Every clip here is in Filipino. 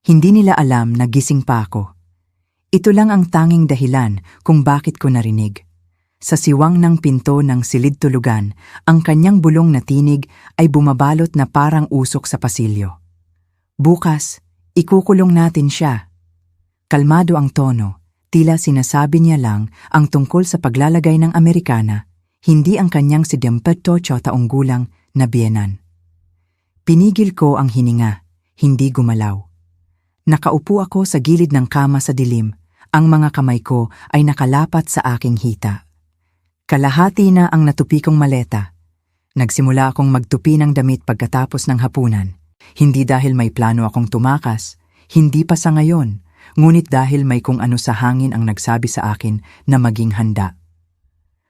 Hindi nila alam na gising pa ako. Ito lang ang tanging dahilan kung bakit ko narinig. Sa siwang ng pinto ng silid tulugan, ang kanyang bulong na tinig ay bumabalot na parang usok sa pasilyo. Bukas, ikukulong natin siya. Kalmado ang tono, tila sinasabi niya lang ang tungkol sa paglalagay ng Amerikana, hindi ang kanyang 78 taong gulang na biyenan. Pinigil ko ang hininga, hindi gumalaw. Nakaupo ako sa gilid ng kama sa dilim, ang mga kamay ko ay nakalapat sa aking hita. Kalahati na ang natupi kong maleta. Nagsimula akong magtupi ng damit pagkatapos ng hapunan. Hindi dahil may plano akong tumakas, hindi pa sa ngayon, ngunit dahil may kung ano sa hangin ang nagsabi sa akin na maging handa.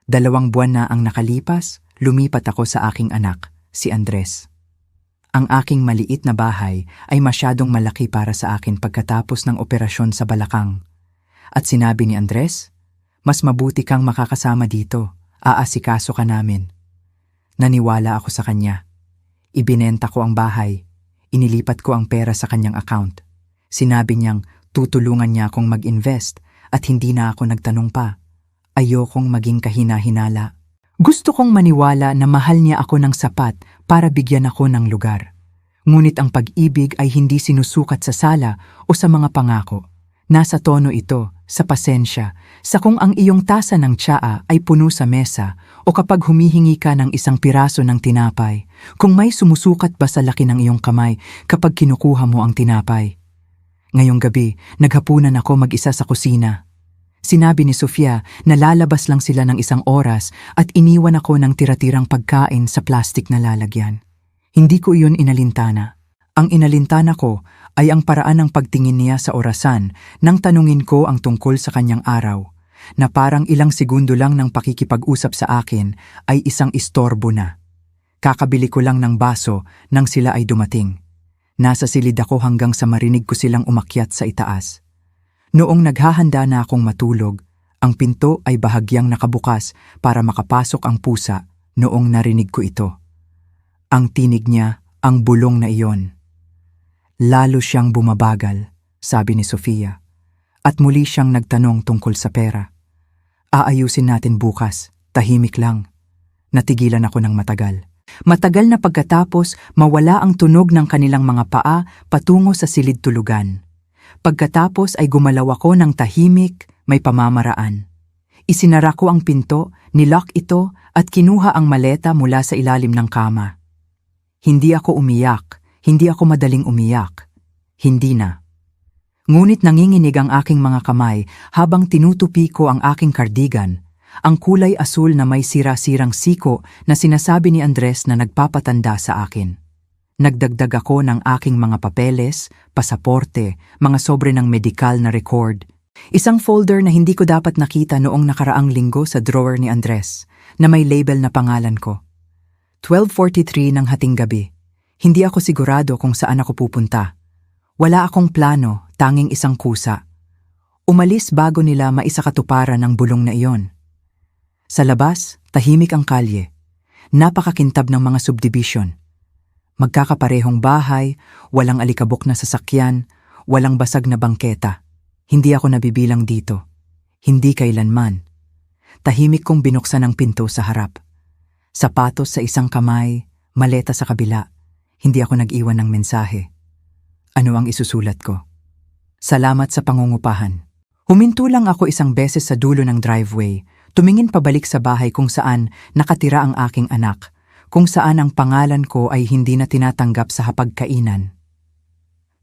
2 buwan na ang nakalipas, lumipat ako sa aking anak, si Andres. Ang aking maliit na bahay ay masyadong malaki para sa akin pagkatapos ng operasyon sa balakang. At sinabi ni Andres, mas mabuti kang makakasama dito, aasikaso ka namin. Naniwala ako sa kanya. Ibinenta ko ang bahay, inilipat ko ang pera sa kanyang account. Sinabi niyang tutulungan niya akong mag-invest at hindi na ako nagtanong pa. Ayokong maging kahina-hinala. Gusto kong maniwala na mahal niya ako ng sapat para bigyan ako ng lugar. Ngunit ang pag-ibig ay hindi sinusukat sa sala o sa mga pangako. Nasa tono ito, sa pasensya, sa kung ang iyong tasa ng tsaa ay puno sa mesa o kapag humihingi ka ng isang piraso ng tinapay, kung may sumusukat ba sa laki ng iyong kamay kapag kinukuha mo ang tinapay. Ngayong gabi, naghapunan ako mag-isa sa kusina. Sinabi ni Sofia na lalabas lang sila ng 1 oras at iniwan ako ng tira-tirang pagkain sa plastik na lalagyan. Hindi ko iyon inalintana. Ang inalintana ko ay ang paraan ng pagtingin niya sa orasan nang tanungin ko ang tungkol sa kanyang araw, na parang ilang segundo lang ng pakikipag-usap sa akin ay isang istorbo na. Kakabili ko lang ng baso nang sila ay dumating. Nasa silid ako hanggang sa marinig ko silang umakyat sa itaas. Noong naghahanda na akong matulog, ang pinto ay bahagyang nakabukas para makapasok ang pusa noong narinig ko ito. Ang tinig niya, ang bulong na iyon. Lalo siyang bumabagal, sabi ni Sofia, at muli siyang nagtanong tungkol sa pera. Aayusin natin bukas, tahimik lang. Natigilan ako ng matagal. Matagal na pagkatapos mawala ang tunog ng kanilang mga paa patungo sa silid tulugan. Pagkatapos ay gumalaw ako ng tahimik, may pamamaraan. Isinara ko ang pinto, nilock ito at kinuha ang maleta mula sa ilalim ng kama. Hindi ako umiyak, hindi ako madaling umiyak. Hindi na. Ngunit nanginginig ang aking mga kamay habang tinutupi ko ang aking cardigan, ang kulay asul na may sira-sirang siko na sinasabi ni Andres na nagpapatanda sa akin. Nagdagdag ako ng aking mga papeles, pasaporte, mga sobre ng medikal na record. Isang folder na hindi ko dapat nakita noong nakaraang linggo sa drawer ni Andres, na may label na pangalan ko. 12:43 ng hating gabi. Hindi ako sigurado kung saan ako pupunta. Wala akong plano, tanging isang kusa. Umalis bago nila maisakatuparan ang bulong na iyon. Sa labas, tahimik ang kalye. Napakakintab ng mga subdivision. Magkakaparehong bahay, walang alikabok na sasakyan, walang basag na bangketa. Hindi ako nabibilang dito. Hindi kailanman. Tahimik kong binuksan ang pinto sa harap. Sapatos sa isang kamay, maleta sa kabila. Hindi ako nag-iwan ng mensahe. Ano ang isusulat ko? Salamat sa pangungupahan. Huminto lang ako isang beses sa dulo ng driveway, tumingin pabalik sa bahay kung saan nakatira ang aking anak, kung saan ang pangalan ko ay hindi na tinatanggap sa hapagkainan.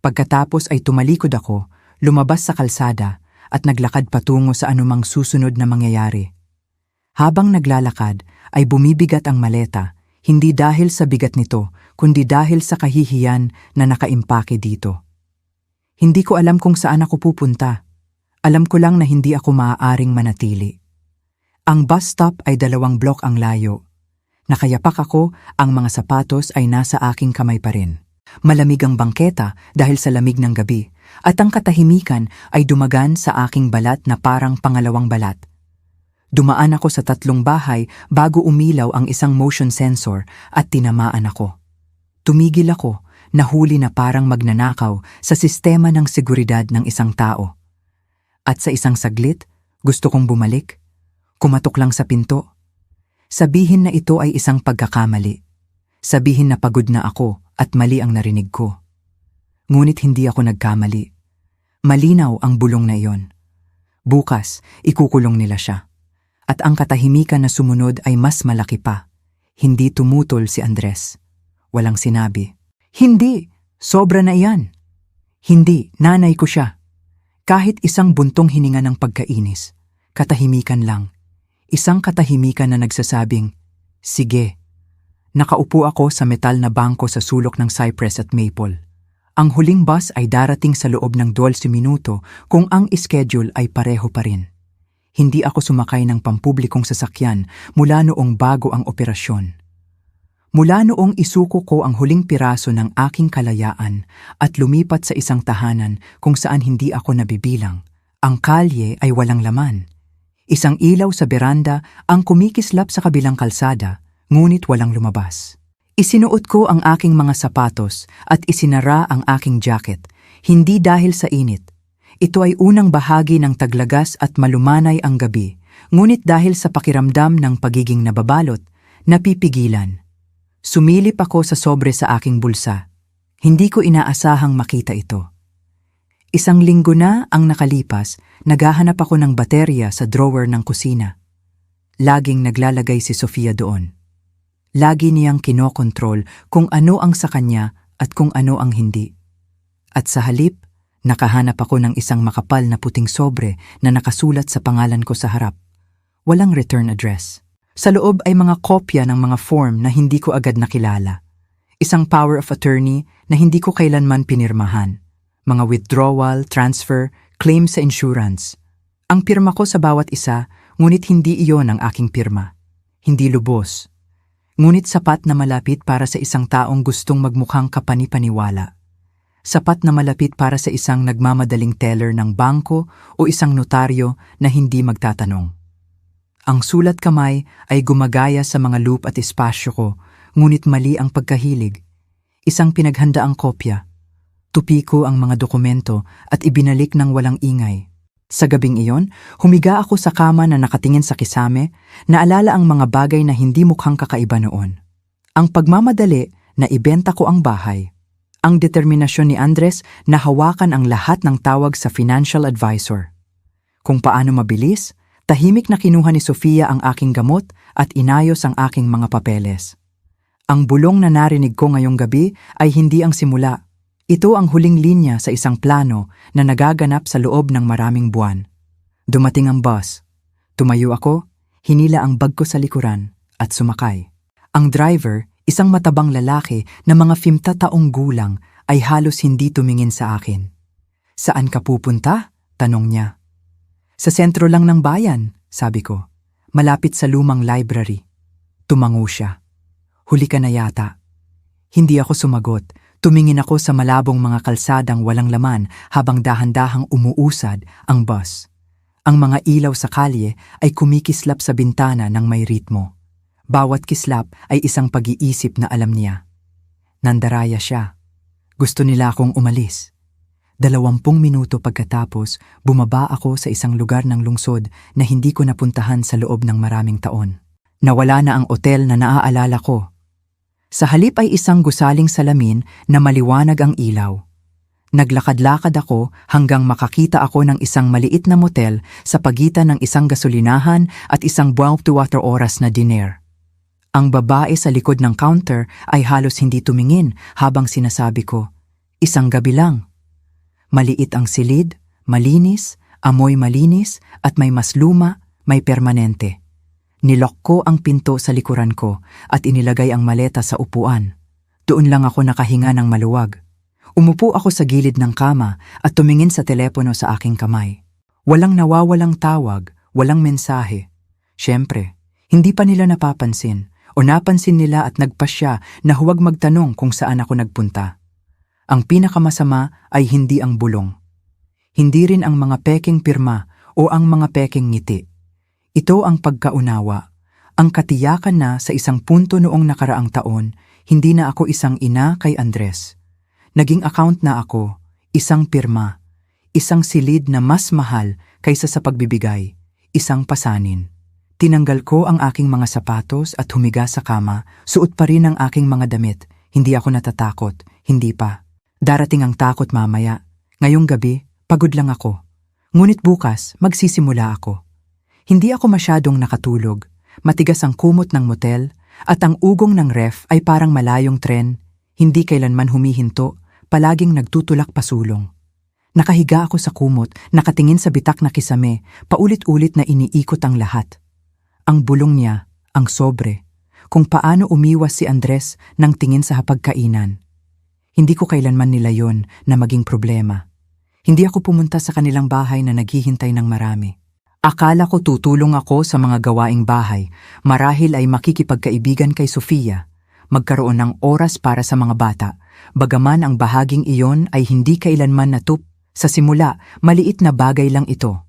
Pagkatapos ay tumalikod ako, lumabas sa kalsada at naglakad patungo sa anumang susunod na mangyayari. Habang naglalakad ay bumibigat ang maleta, hindi dahil sa bigat nito, kundi dahil sa kahihiyan na nakaimpake dito. Hindi ko alam kung saan ako pupunta. Alam ko lang na hindi ako maaaring manatili. Ang bus stop ay 2 blok ang layo. Nakayapak ako, ang mga sapatos ay nasa aking kamay pa rin. Malamig ang bangketa dahil sa lamig ng gabi, at ang katahimikan ay dumagan sa aking balat na parang pangalawang balat. Dumaan ako sa 3 bahay bago umilaw ang isang motion sensor at tinamaan ako. Tumigil ako, nahuli na parang magnanakaw sa sistema ng seguridad ng isang tao. At sa isang saglit, gusto kong bumalik. Kumatok lang sa pinto. Sabihin na ito ay isang pagkakamali. Sabihin na pagod na ako at mali ang narinig ko. Ngunit hindi ako nagkamali. Malinaw ang bulong na iyon. Bukas, ikukulong nila siya. At ang katahimikan na sumunod ay mas malaki pa. Hindi tumutol si Andres. Walang sinabi. Hindi, sobra na iyan. Hindi, nanay ko siya. Kahit isang buntong hininga ng pagkainis, katahimikan lang. Isang katahimikan na nagsasabing, sige. Nakaupo ako sa metal na bangko sa sulok ng Cypress at Maple. Ang huling bus ay darating sa loob ng 12 minuto kung ang schedule ay pareho pa rin. Hindi ako sumakay ng pampublikong sasakyan mula noong bago ang operasyon. Mula noong isuko ko ang huling piraso ng aking kalayaan at lumipat sa isang tahanan kung saan hindi ako nabibilang, ang kalye ay walang laman. Isang ilaw sa beranda ang kumikislap sa kabilang kalsada, ngunit walang lumabas. Isinuot ko ang aking mga sapatos at isinara ang aking jacket, hindi dahil sa init. Ito ay unang bahagi ng taglagas at malumanay ang gabi, ngunit dahil sa pakiramdam ng pagiging nababalot, napipigilan. Sumilip ako sa sobre sa aking bulsa. Hindi ko inaasahang makita ito. Isang linggo na ang nakalipas, naghahanap ako ng baterya sa drawer ng kusina. Laging naglalagay si Sofia doon. Lagi niyang kinokontrol kung ano ang sa kanya at kung ano ang hindi. At sa halip, nakahanap ako ng isang makapal na puting sobre na nakasulat sa pangalan ko sa harap. Walang return address. Sa loob ay mga kopya ng mga form na hindi ko agad nakilala. Isang power of attorney na hindi ko kailanman pinirmahan. Mga withdrawal, transfer, claim sa insurance. Ang pirma ko sa bawat isa, ngunit hindi iyon ang aking pirma. Hindi lubos. Ngunit sapat na malapit para sa isang taong gustong magmukhang kapani-paniwala. Sapat na malapit para sa isang nagmamadaling teller ng bangko o isang notaryo na hindi magtatanong. Ang sulat kamay ay gumagaya sa mga loop at espasyo ko, ngunit mali ang pagkahilig. Isang pinaghandaang kopya. Tupi ko ang mga dokumento at ibinalik ng walang ingay. Sa gabing iyon, humiga ako sa kama na nakatingin sa kisame, naalala ang mga bagay na hindi mukhang kakaiba noon. Ang pagmamadali na ibenta ko ang bahay. Ang determinasyon ni Andres na hawakan ang lahat ng tawag sa financial advisor. Kung paano mabilis, tahimik na kinuha ni Sofia ang aking gamot at inayos ang aking mga papeles. Ang bulong na narinig ko ngayong gabi ay hindi ang simula. Ito ang huling linya sa isang plano na nagaganap sa loob ng maraming buwan. Dumating ang bus. Tumayo ako, hinila ang bag ko sa likuran at sumakay. Ang driver, isang matabang lalaki na mga 50 taong gulang, ay halos hindi tumingin sa akin. Saan ka pupunta? Tanong niya. Sa sentro lang ng bayan, sabi ko. Malapit sa lumang library. Tumango siya. Huli ka na yata. Hindi ako sumagot. Tumingin ako sa malabong mga kalsadang walang laman habang dahan-dahang umuusad ang bus. Ang mga ilaw sa kalye ay kumikislap sa bintana ng may ritmo. Bawat kislap ay isang pag-iisip na alam niya. Nandaraya siya. Gusto nila akong umalis. 20 minuto pagkatapos, bumaba ako sa isang lugar ng lungsod na hindi ko napuntahan sa loob ng maraming taon. Nawala na ang otel na naaalala ko. Sa halip ay isang gusaling salamin na maliwanag ang ilaw. Naglakad-lakad ako hanggang makakita ako ng isang maliit na motel sa pagitan ng isang gasolinahan at isang 24 oras na diner. Ang babae sa likod ng counter ay halos hindi tumingin habang sinasabi ko, isang gabi lang. Maliit ang silid, malinis, amoy malinis at may mas luma, may permanente. Nilock ko ang pinto sa likuran ko at inilagay ang maleta sa upuan. Doon lang ako nakahinga ng maluwag. Umupo ako sa gilid ng kama at tumingin sa telepono sa aking kamay. Walang nawawalang tawag, walang mensahe. Siyempre, hindi pa nila napapansin o napansin nila at nagpasya na huwag magtanong kung saan ako nagpunta. Ang pinakamasama ay hindi ang bulong. Hindi rin ang mga peking pirma o ang mga peking ngiti. Ito ang pagkaunawa, ang katiyakan na sa isang punto noong nakaraang taon, hindi na ako isang ina kay Andres. Naging account na ako, isang pirma, isang silid na mas mahal kaysa sa pagbibigay, isang pasanin. Tinanggal ko ang aking mga sapatos at humiga sa kama, suot pa rin ang aking mga damit. Hindi ako natatakot, hindi pa. Darating ang takot mamaya. Ngayong gabi, pagod lang ako. Ngunit bukas, magsisimula ako. Hindi ako masyadong nakatulog. Matigas ang kumot ng motel at ang ugong ng ref ay parang malayong tren. Hindi kailanman humihinto, palaging nagtutulak pasulong. Nakahiga ako sa kumot, nakatingin sa bitak na kisame, paulit-ulit na iniikot ang lahat. Ang bulong niya, ang sobre, kung paano umiwas si Andres ng tingin sa hapagkainan. Hindi ko kailanman nilayon na maging problema. Hindi ako pumunta sa kanilang bahay na naghihintay ng marami. Akala ko tutulong ako sa mga gawaing bahay, marahil ay makikipagkaibigan kay Sofia, magkaroon ng oras para sa mga bata, bagaman ang bahaging iyon ay hindi kailanman natup. Sa simula, maliit na bagay lang ito.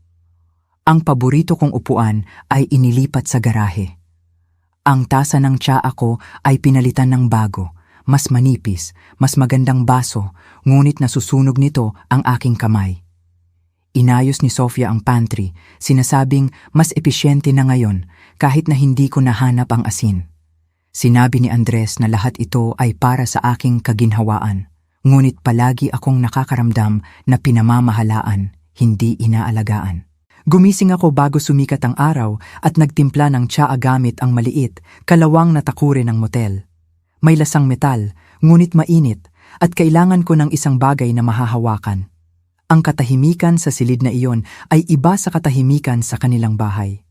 Ang paborito kong upuan ay inilipat sa garahe. Ang tasa ng tsaa ko ay pinalitan ng bago, mas manipis, mas magandang baso, ngunit nasusunog nito ang aking kamay. Inayos ni Sofia ang pantry, sinasabing mas episyente na ngayon kahit na hindi ko nahanap ang asin. Sinabi ni Andres na lahat ito ay para sa aking kaginhawaan. Ngunit palagi akong nakakaramdam na pinamamahalaan, hindi inaalagaan. Gumising ako bago sumikat ang araw at nagtimpla ng tsaa gamit ang maliit, kalawang na takure ng motel. May lasang metal, ngunit mainit, at kailangan ko ng isang bagay na mahahawakan. Ang katahimikan sa silid na iyon ay iba sa katahimikan sa kanilang bahay.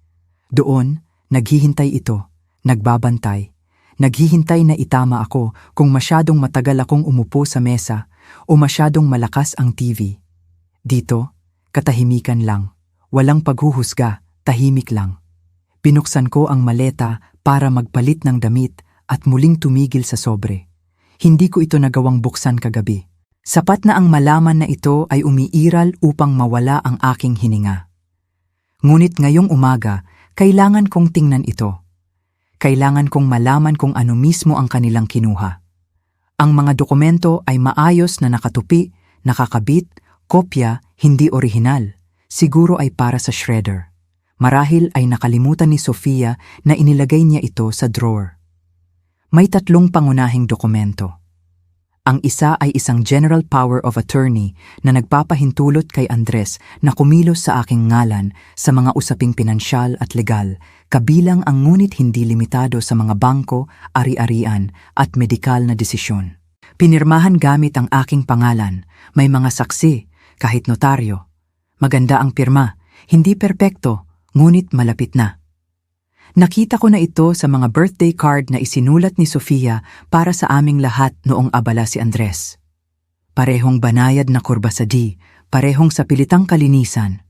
Doon, naghihintay ito, nagbabantay. Naghihintay na itama ako kung masyadong matagal akong umupo sa mesa o masyadong malakas ang TV. Dito, katahimikan lang. Walang paghuhusga, tahimik lang. Binuksan ko ang maleta para magpalit ng damit at muling tumigil sa sobre. Hindi ko ito nagawang buksan kagabi. Sapat na ang malaman na ito ay umiiral upang mawala ang aking hininga. Ngunit ngayong umaga, kailangan kong tingnan ito. Kailangan kong malaman kung ano mismo ang kanilang kinuha. Ang mga dokumento ay maayos na nakatupi, nakakabit, kopya, hindi orihinal. Siguro ay para sa shredder. Marahil ay nakalimutan ni Sofia na inilagay niya ito sa drawer. May 3 pangunahing dokumento. Ang isa ay isang General Power of Attorney na nagpapahintulot kay Andres na kumilos sa aking ngalan sa mga usaping pinansyal at legal, kabilang ang ngunit hindi limitado sa mga bangko, ari-arian at medikal na desisyon. Pinirmahan gamit ang aking pangalan, may mga saksi, kahit notaryo. Maganda ang pirma, hindi perpekto, ngunit malapit na. Nakita ko na ito sa mga birthday card na isinulat ni Sofia para sa aming lahat noong abala si Andres. Parehong banayad na kurba sa D, parehong sa pilitang kalinisan.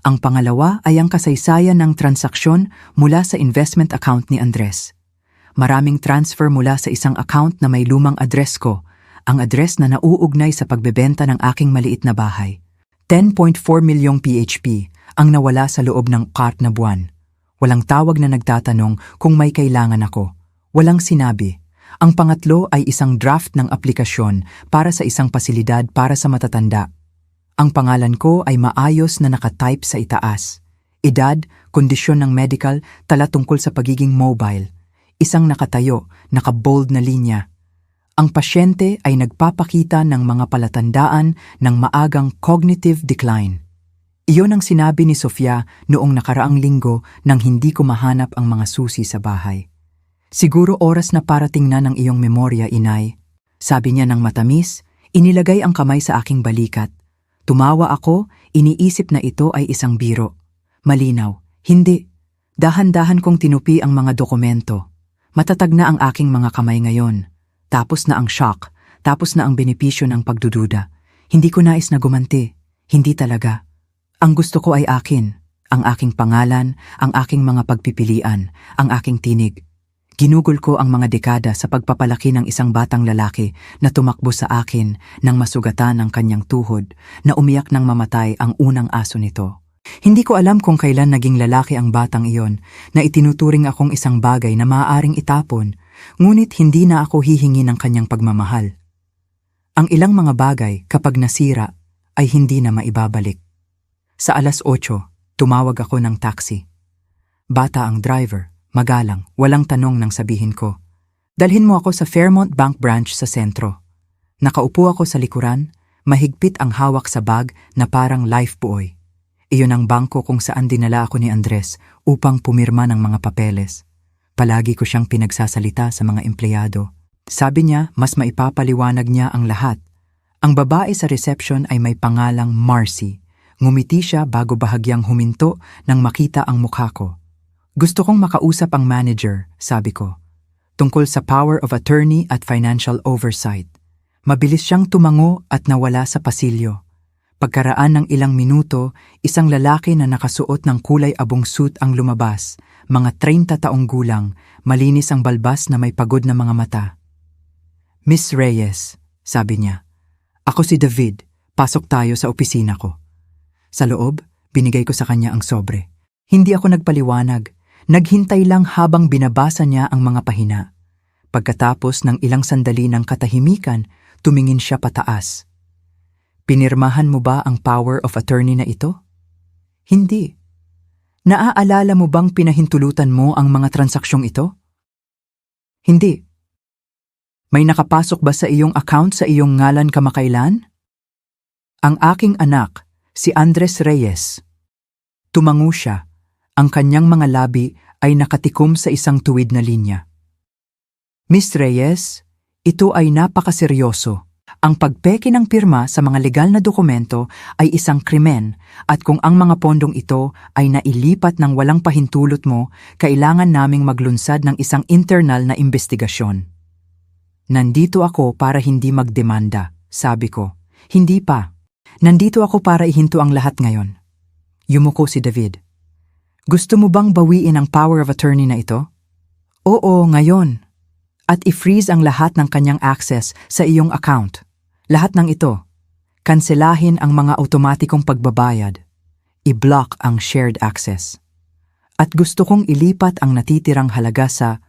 Ang pangalawa ay ang kasaysayan ng transaksyon mula sa investment account ni Andres. Maraming transfer mula sa isang account na may lumang address ko, ang address na nauugnay sa pagbebenta ng aking maliit na bahay. 10.4 milyong PHP ang nawala sa loob ng 4 na buwan. Walang tawag na nagtatanong kung may kailangan ako. Walang sinabi. Ang pangatlo ay isang draft ng aplikasyon para sa isang pasilidad para sa matatanda. Ang pangalan ko ay maayos na nakatype sa itaas. Edad, kondisyon ng medical, tala tungkol sa pagiging mobile. Isang nakatayo, nakabold na linya. Ang pasyente ay nagpapakita ng mga palatandaan ng maagang cognitive decline. Iyon ang sinabi ni Sofia noong nakaraang linggo nang hindi ko mahanap ang mga susi sa bahay. Siguro oras na parating na ng iyong memorya, inay. Sabi niya ng matamis, inilagay ang kamay sa aking balikat. Tumawa ako, iniisip na ito ay isang biro. Malinaw, hindi. Dahan-dahan kong tinupi ang mga dokumento. Matatag na ang aking mga kamay ngayon. Tapos na ang shock, tapos na ang benepisyo ng pagdududa. Hindi ko nais na gumanti. Hindi talaga. Ang gusto ko ay akin, ang aking pangalan, ang aking mga pagpipilian, ang aking tinig. Ginugol ko ang mga dekada sa pagpapalaki ng isang batang lalaki na tumakbo sa akin nang masugatan ang kanyang tuhod, na umiyak nang mamatay ang unang aso nito. Hindi ko alam kung kailan naging lalaki ang batang iyon na itinuturing akong isang bagay na maaaring itapon, ngunit hindi na ako hihingi ng kanyang pagmamahal. Ang ilang mga bagay kapag nasira ay hindi na maibabalik. Sa 8:00, tumawag ako ng taxi. Bata ang driver, magalang, walang tanong nang sabihin ko. Dalhin mo ako sa Fairmont Bank branch sa sentro. Nakaupo ako sa likuran, mahigpit ang hawak sa bag na parang life buoy. Iyon ang bangko kung saan dinala ako ni Andres upang pumirma ng mga papeles. Palagi ko siyang pinagsasalita sa mga empleyado. Sabi niya mas maipapaliwanag niya ang lahat. Ang babae sa reception ay may pangalang Marcy. Ngumiti siya bago bahagyang huminto nang makita ang mukha ko. Gusto kong makausap ang manager, sabi ko. Tungkol sa power of attorney at financial oversight. Mabilis siyang tumango at nawala sa pasilyo. Pagkaraan ng ilang minuto, isang lalaki na nakasuot ng kulay abong suit ang lumabas, mga 30 taong gulang, malinis ang balbas na may pagod na mga mata. Miss Reyes, sabi niya. Ako si David, pasok tayo sa opisina ko. Sa loob, binigay ko sa kanya ang sobre. Hindi ako nagpaliwanag, naghintay lang habang binabasa niya ang mga pahina. Pagkatapos ng ilang sandali ng katahimikan, tumingin siya pataas. Pinirmahan mo ba ang power of attorney na ito? Hindi. Naaalala mo bang pinahintulutan mo ang mga transaksyong ito? Hindi. May nakapasok ba sa iyong account sa iyong ngalan kamakailan? Ang aking anak, si Andres Reyes. Tumango siya. Ang kanyang mga labi ay nakatikom sa isang tuwid na linya. Miss Reyes, ito ay napakaseryoso. Ang pagpeke ng pirma sa mga legal na dokumento ay isang krimen at kung ang mga pondong ito ay nailipat ng walang pahintulot mo, kailangan naming maglunsad ng isang internal na investigasyon. Nandito ako para hindi magdemanda, sabi ko. Hindi pa. Nandito ako para ihinto ang lahat ngayon. Yumuko si David. Gusto mo bang bawiin ang power of attorney na ito? Oo, ngayon. At i-freeze ang lahat ng kanyang access sa iyong account. Lahat ng ito. Kanselahin ang mga automatikong pagbabayad. I-block ang shared access. At gusto kong ilipat ang natitirang halaga sa...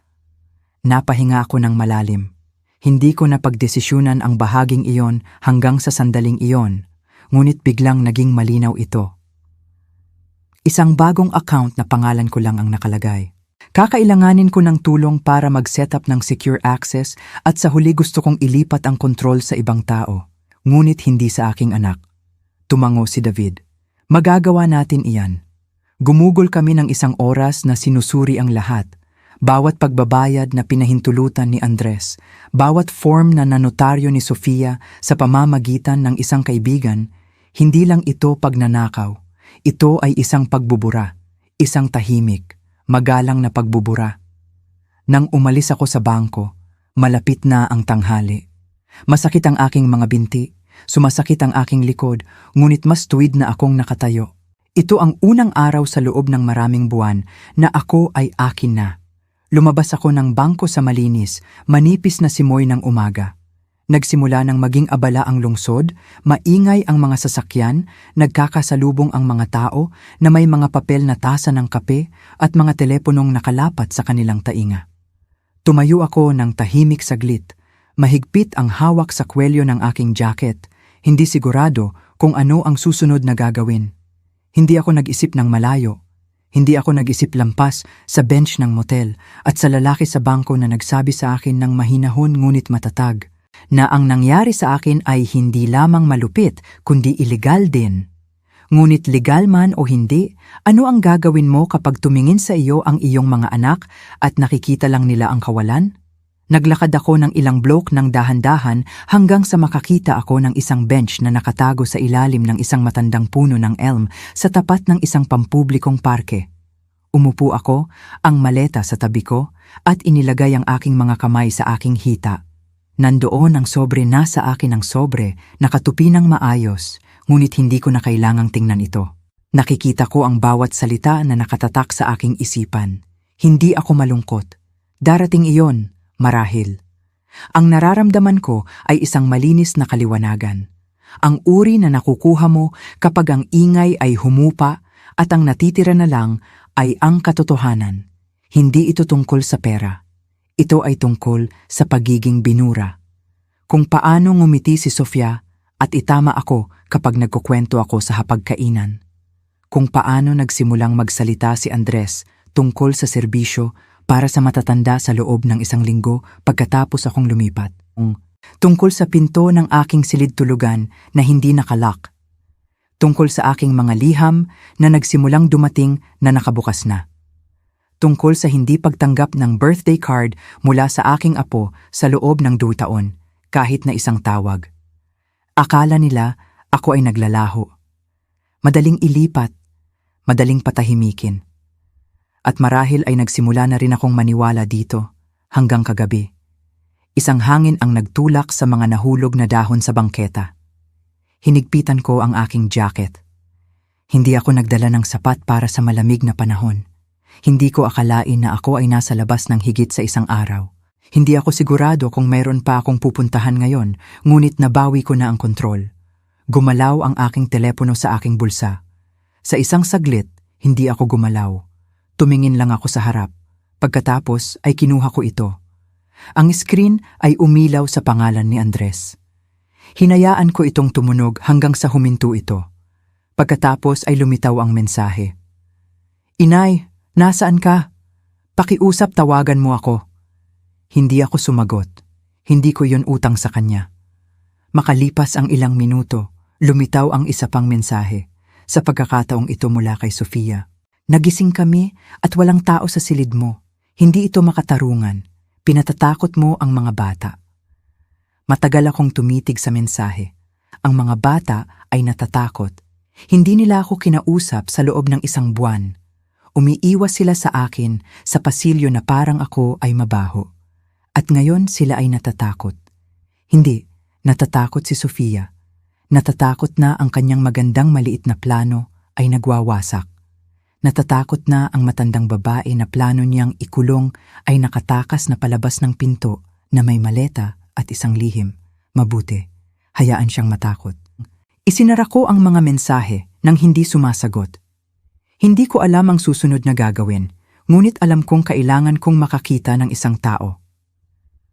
Napahinga ako ng malalim. Hindi ko napagdesisyunan ang bahaging iyon hanggang sa sandaling iyon, ngunit biglang naging malinaw ito. Isang bagong account na pangalan ko lang ang nakalagay. Kakailanganin ko ng tulong para mag-setup ng secure access at sa huli gusto kong ilipat ang kontrol sa ibang tao, ngunit hindi sa aking anak. Tumango si David. Magagawa natin iyan. Gumugol kami ng isang oras na sinusuri ang lahat. Bawat pagbabayad na pinahintulutan ni Andres, bawat form na nanotaryo ni Sofia sa pamamagitan ng isang kaibigan, hindi lang ito pagnanakaw. Ito ay isang pagbubura, isang tahimik, magalang na pagbubura. Nang umalis ako sa bangko, malapit na ang tanghali. Masakit ang aking mga binti, sumasakit ang aking likod, ngunit mas tuwid na akong nakatayo. Ito ang unang araw sa loob ng maraming buwan na ako ay akin na. Lumabas ako ng bangko sa malinis, manipis na simoy ng umaga. Nagsimula ng maging abala ang lungsod, maingay ang mga sasakyan, nagkakasalubong ang mga tao na may mga papel na tasa ng kape at mga teleponong nakalapat sa kanilang tainga. Tumayo ako ng tahimik saglit, mahigpit ang hawak sa kwelyo ng aking jacket, hindi sigurado kung ano ang susunod na gagawin. Hindi ako nag-isip ng malayo, hindi ako nag-isip lampas sa bench ng motel at sa lalaki sa bangko na nagsabi sa akin ng mahinahon ngunit matatag, na ang nangyari sa akin ay hindi lamang malupit kundi ilegal din. Ngunit legal man o hindi, ano ang gagawin mo kapag tumingin sa iyo ang iyong mga anak at nakikita lang nila ang kawalan? Naglakad ako ng ilang blok ng dahan-dahan hanggang sa makakita ako ng isang bench na nakatago sa ilalim ng isang matandang puno ng elm sa tapat ng isang pampublikong parke. Umupo ako, ang maleta sa tabi ko, at inilagay ang aking mga kamay sa aking hita. Nandoon ang sobre, nasa akin ang sobre, nakatupi ng maayos, ngunit hindi ko na kailangang tingnan ito. Nakikita ko ang bawat salita na nakatatak sa aking isipan. Hindi ako malungkot. Darating iyon, marahil. Ang nararamdaman ko ay isang malinis na kaliwanagan. Ang uri na nakukuha mo kapag ang ingay ay humupa at ang natitira na lang ay ang katotohanan. Hindi ito tungkol sa pera. Ito ay tungkol sa pagiging binura. kung paano ngumiti si Sofia at itama ako kapag nagkukwento ako sa hapagkainan. Kung paano nagsimulang magsalita si Andres tungkol sa serbisyo para sa matatanda sa loob ng 1 linggo pagkatapos akong lumipat. Tungkol sa pinto ng aking silid-tulugan na hindi nakalock. Tungkol sa aking mga liham na nagsimulang dumating na nakabukas na. Tungkol sa hindi pagtanggap ng birthday card mula sa aking apo sa loob ng 2 taon, kahit na isang tawag. Akala nila ako ay naglalaho. Madaling ilipat, madaling patahimikin. At marahil ay nagsimula na rin akong maniwala dito hanggang kagabi. Isang hangin ang nagtulak sa mga nahulog na dahon sa bangketa. Hinigpitan ko ang aking jacket. Hindi ako nagdala ng sapat para sa malamig na panahon. Hindi ko akalain na ako ay nasa labas ng higit sa 1 araw. Hindi ako sigurado kung mayroon pa akong pupuntahan ngayon, ngunit nabawi ko na ang kontrol. Gumalaw ang aking telepono sa aking bulsa. Sa isang saglit, hindi ako gumalaw. Tumingin lang ako sa harap. Pagkatapos ay kinuha ko ito. Ang screen ay umilaw sa pangalan ni Andres. Hinayaan ko itong tumunog hanggang sa huminto ito. Pagkatapos ay lumitaw ang mensahe. "Inay, nasaan ka? Pakiusap, tawagan mo ako." Hindi ako sumagot. Hindi ko yon utang sa kanya. Makalipas ang ilang minuto, lumitaw ang isa pang mensahe. Sa pagkakataong ito mula kay Sofia. "Nagising kami at walang tao sa silid mo. Hindi ito makatarungan. Pinatatakot mo ang mga bata." Matagal akong tumitig sa mensahe. Ang mga bata ay natatakot. Hindi nila ako kinausap sa loob ng 1 buwan. Umiiwas sila sa akin sa pasilyo na parang ako ay mabaho. At ngayon sila ay natatakot. Hindi, natatakot si Sofia. Natatakot na ang kanyang magandang maliit na plano ay nagwawasak. Natatakot na ang matandang babae na plano niyang ikulong ay nakatakas na palabas ng pinto na may maleta at isang lihim. Mabuti, hayaan siyang matakot. Isinara ko ang mga mensahe nang hindi sumasagot. Hindi ko alam ang susunod na gagawin, ngunit alam kong kailangan kong makakita ng isang tao.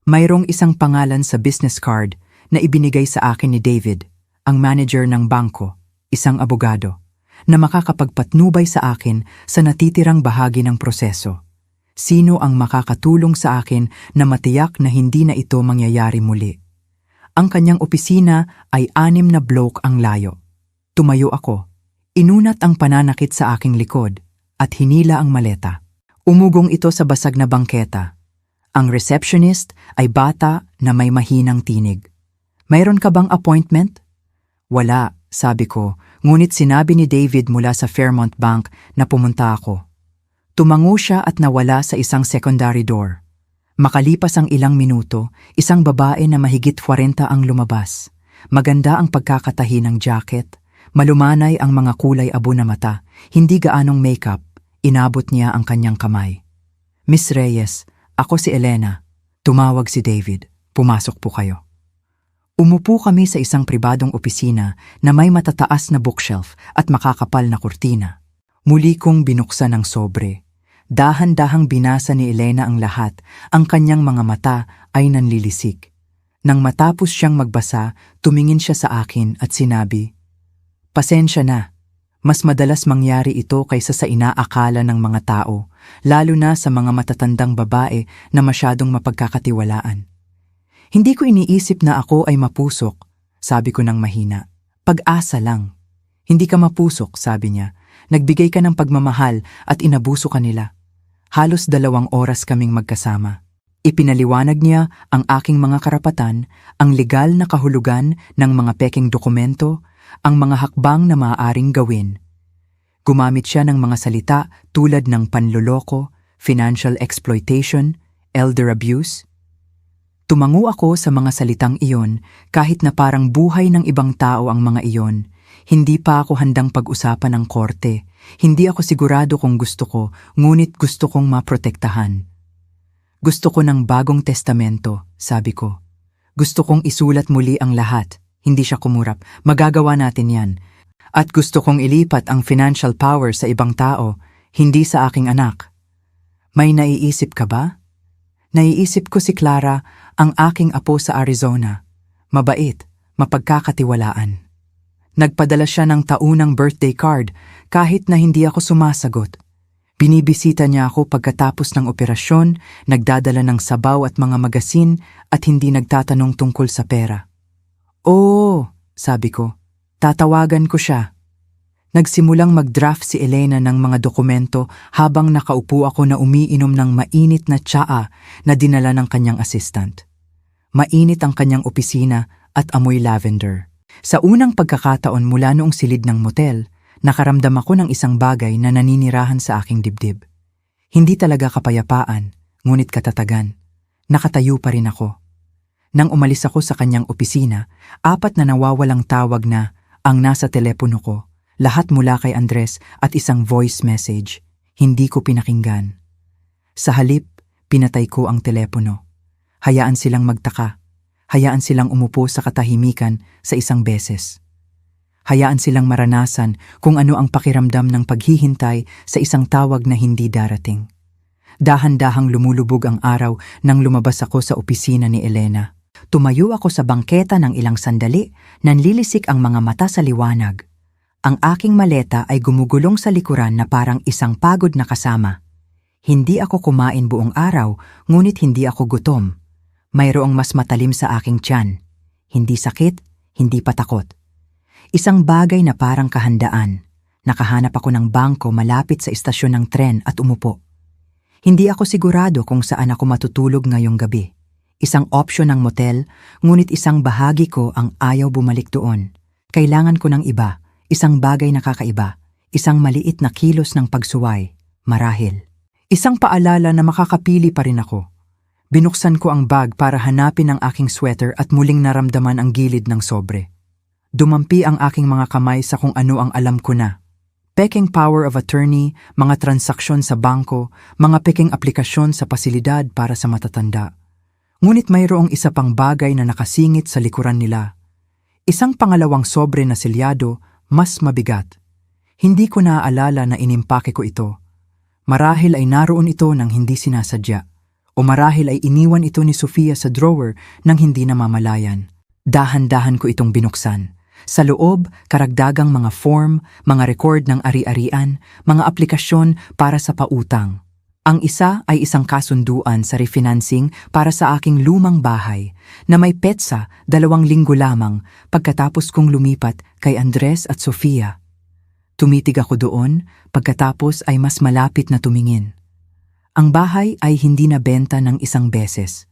Mayroong isang pangalan sa business card na ibinigay sa akin ni David, ang manager ng bangko, isang abogado, na makakapagpatnubay sa akin sa natitirang bahagi ng proseso. Sino ang makakatulong sa akin na matiyak na hindi na ito mangyayari muli? Ang kanyang opisina ay 6 na block ang layo. Tumayo ako. Inunat ang pananakit sa aking likod at hinila ang maleta. Umugong ito sa basag na bangketa. Ang receptionist ay bata na may mahinang tinig. "Mayroon ka bang appointment?" "Wala," sabi ko, ngunit sinabi ni David mula sa Fairmont Bank na pumunta ako. Tumango siya at nawala sa isang secondary door. Makalipas ang ilang minuto, isang babae na mahigit 40 ang lumabas. Maganda ang pagkakatahi ng jacket, malumanay ang mga kulay abo na mata, hindi gaanong makeup, inabot niya ang kanyang kamay. "Miss Reyes, ako si Elena." Tumawag si David. "Pumasok po kayo." Umupo kami sa isang pribadong opisina na may matataas na bookshelf at makakapal na kurtina. Muli kong binuksan ang sobre. Dahan-dahang binasa ni Elena ang lahat, ang kanyang mga mata ay nanlilisik. Nang matapos siyang magbasa, tumingin siya sa akin at sinabi, "Pasensya na. Mas madalas mangyari ito kaysa sa inaakala ng mga tao, lalo na sa mga matatandang babae na masyadong mapagkakatiwalaan." Hindi ko iniisip na ako ay mapusok, sabi ko ng mahina. "Pag-asa lang." "Hindi ka mapusok," sabi niya. "Nagbigay ka ng pagmamahal at inabuso ka nila." Halos 2 oras kaming magkasama. Ipinaliwanag niya ang aking mga karapatan, ang legal na kahulugan ng mga pekeng dokumento, ang mga hakbang na maaaring gawin. Gumamit siya ng mga salita tulad ng panloloko, financial exploitation, elder abuse. Tumango ako sa mga salitang iyon kahit na parang buhay ng ibang tao ang mga iyon. Hindi pa ako handang pag-usapan ng korte. Hindi ako sigurado kung gusto ko, ngunit gusto kong maprotektahan. "Gusto ko ng bagong testamento," sabi ko. "Gusto kong isulat muli ang lahat." Hindi siya kumurap. "Magagawa natin yan. At gusto kong ilipat ang financial power sa ibang tao, hindi sa aking anak." "May naiisip ka ba?" "Naiisip ko si Clara, ang aking apo sa Arizona. Mabait, mapagkakatiwalaan. Nagpadala siya ng taunang birthday card kahit na hindi ako sumasagot. Binibisita niya ako pagkatapos ng operasyon, nagdadala ng sabaw at mga magasin at hindi nagtatanong tungkol sa pera. "Oo," sabi ko, "tatawagan ko siya." Nagsimulang mag-draft si Elena ng mga dokumento habang nakaupo ako na umiinom ng mainit na tsaa na dinala ng kanyang assistant. Mainit ang kanyang opisina at amoy lavender. Sa unang pagkakataon mula noong silid ng motel, nakaramdam ako ng isang bagay na naninirahan sa aking dibdib. Hindi talaga kapayapaan, ngunit katatagan. Nakatayo pa rin ako. Nang umalis ako sa kanyang opisina, 4 na nawawalang tawag na ang nasa telepono ko, lahat mula kay Andres at isang voice message. Hindi ko pinakinggan. Sa halip, pinatay ko ang telepono. Hayaan silang magtaka. Hayaan silang umupo sa katahimikan sa isang beses. Hayaan silang maranasan kung ano ang pakiramdam ng paghihintay sa isang tawag na hindi darating. Dahan-dahang lumulubog ang araw nang lumabas ako sa opisina ni Elena. Tumayo ako sa bangketa ng ilang sandali, nanlilisik ang mga mata sa liwanag. Ang aking maleta ay gumugulong sa likuran na parang isang pagod na kasama. Hindi ako kumain buong araw, ngunit hindi ako gutom. Mayroong mas matalim sa aking tiyan. Hindi sakit, hindi pa takot. Isang bagay na parang kahandaan. Nakahanap ako ng bangko malapit sa istasyon ng tren at umupo. Hindi ako sigurado kung saan ako matutulog ngayong gabi. Isang opsyon ng motel, ngunit isang bahagi ko ang ayaw bumalik doon. Kailangan ko ng iba, isang bagay na kakaiba, isang maliit na kilos ng pagsuway, marahil. Isang paalala na makakapili pa rin ako. Binuksan ko ang bag para hanapin ang aking sweater at muling naramdaman ang gilid ng sobre. Dumampi ang aking mga kamay sa kung ano ang alam ko na. Peking power of attorney, mga transaksyon sa bangko, mga peking aplikasyon sa pasilidad para sa matatanda. Ngunit mayroong isa pang bagay na nakasingit sa likuran nila. Isang pangalawang sobre na selyado, mas mabigat. Hindi ko naaalala na inimpake ko ito. Marahil ay naroon ito nang hindi sinasadya. O marahil ay iniwan ito ni Sofia sa drawer nang hindi namamalayan. Dahan-dahan ko itong binuksan. Sa loob, karagdagang mga form, mga record ng ari-arian, mga aplikasyon para sa pautang. Ang isa ay isang kasunduan sa refinancing para sa aking lumang bahay na may petsa 2 linggo lamang pagkatapos kong lumipat kay Andres at Sofia. Tumitig ako doon, pagkatapos ay mas malapit na tumingin. Ang bahay ay hindi nabenta ng 1 beses.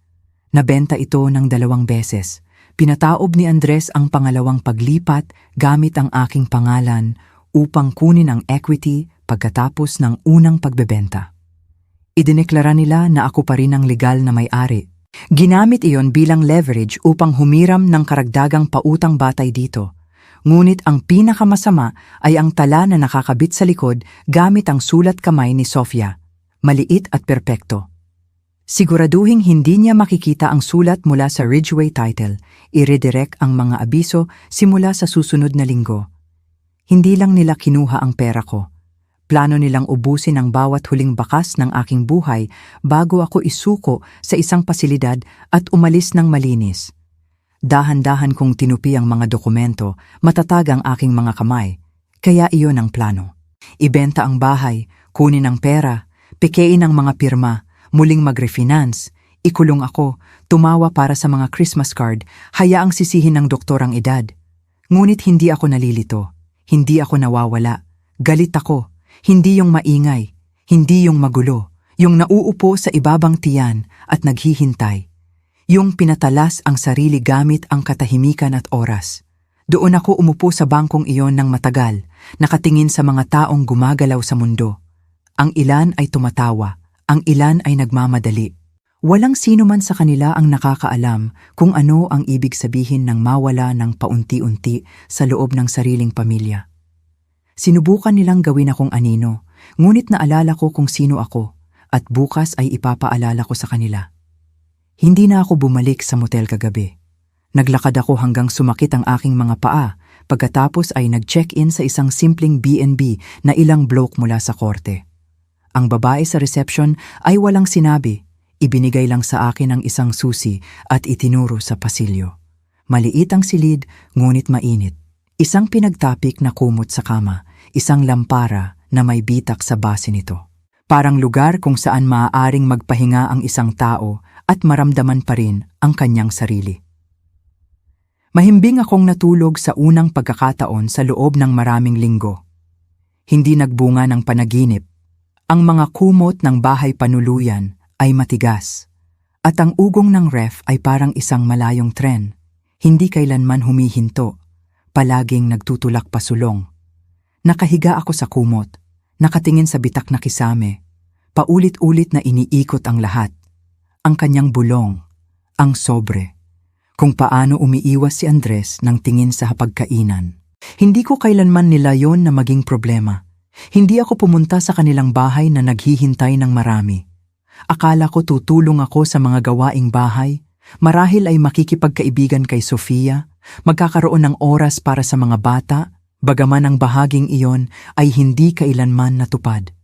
Nabenta ito ng 2 beses. Pinataob ni Andres ang pangalawang paglipat gamit ang aking pangalan upang kunin ang equity pagkatapos ng unang pagbebenta. Idineklara nila na ako pa rin ang legal na may-ari. Ginamit iyon bilang leverage upang humiram ng karagdagang pautang batay dito. Ngunit ang pinakamasama ay ang tala na nakakabit sa likod gamit ang sulat kamay ni Sofia. Maliit at perpekto. Siguraduhing hindi niya makikita ang sulat mula sa Ridgeway title. I-redirect ang mga abiso simula sa susunod na linggo. Hindi lang nila kinuha ang pera ko. Plano nilang ubusin ang bawat huling bakas ng aking buhay bago ako isuko sa isang pasilidad at umalis ng malinis. Dahan-dahan kong tinupi ang mga dokumento, matatag ang aking mga kamay. Kaya iyon ang plano. Ibenta ang bahay, kunin ang pera, pikein ang mga pirma, muling mag-refinance, ikulong ako, tumawa para sa mga Christmas card, hayaang sisihin ng doktor ang edad. Ngunit hindi ako nalilito, hindi ako nawawala, galit ako, hindi yung maingay, hindi yung magulo, yung nauupo sa ibabang tiyan at naghihintay. Yung pinatalas ang sarili gamit ang katahimikan at oras. Doon ako umupo sa bangkong iyon ng matagal, nakatingin sa mga taong gumagalaw sa mundo. Ang ilan ay tumatawa, ang ilan ay nagmamadali. Walang sino man sa kanila ang nakakaalam kung ano ang ibig sabihin ng mawala ng paunti-unti sa loob ng sariling pamilya. Sinubukan nilang gawin akong anino, ngunit naalala ko kung sino ako at bukas ay ipapaalala ko sa kanila. Hindi na ako bumalik sa motel kagabi. Naglakad ako hanggang sumakit ang aking mga paa, pagkatapos ay nag-check-in sa isang simpleng B&B na ilang block mula sa korte. Ang babae sa reception ay walang sinabi, ibinigay lang sa akin ang isang susi at itinuro sa pasilyo. Maliit ang silid, ngunit mainit. Isang pinagtapik na kumot sa kama, isang lampara na may bitak sa base nito. Parang lugar kung saan maaaring magpahinga ang isang tao at maramdaman pa rin ang kanyang sarili. Mahimbing akong natulog sa unang pagkakataon sa loob ng maraming linggo. Hindi nagbunga ng panaginip. Ang mga kumot ng bahay panuluyan ay matigas. At ang ugong ng ref ay parang isang malayong tren. Hindi kailanman humihinto. Palaging nagtutulak pasulong. Nakahiga ako sa kumot. Nakatingin sa bitak na kisame. Paulit-ulit na iniikot ang lahat. Ang kanyang bulong. Ang sobre. Kung paano umiiwas si Andres ng tingin sa hapagkainan. Hindi ko kailanman nilayon na maging problema. Hindi ako pumunta sa kanilang bahay na naghihintay ng marami. Akala ko tutulong ako sa mga gawaing bahay. Marahil ay makikipagkaibigan kay Sofia, magkakaroon ng oras para sa mga bata, bagaman ang bahaging iyon ay hindi kailanman natupad.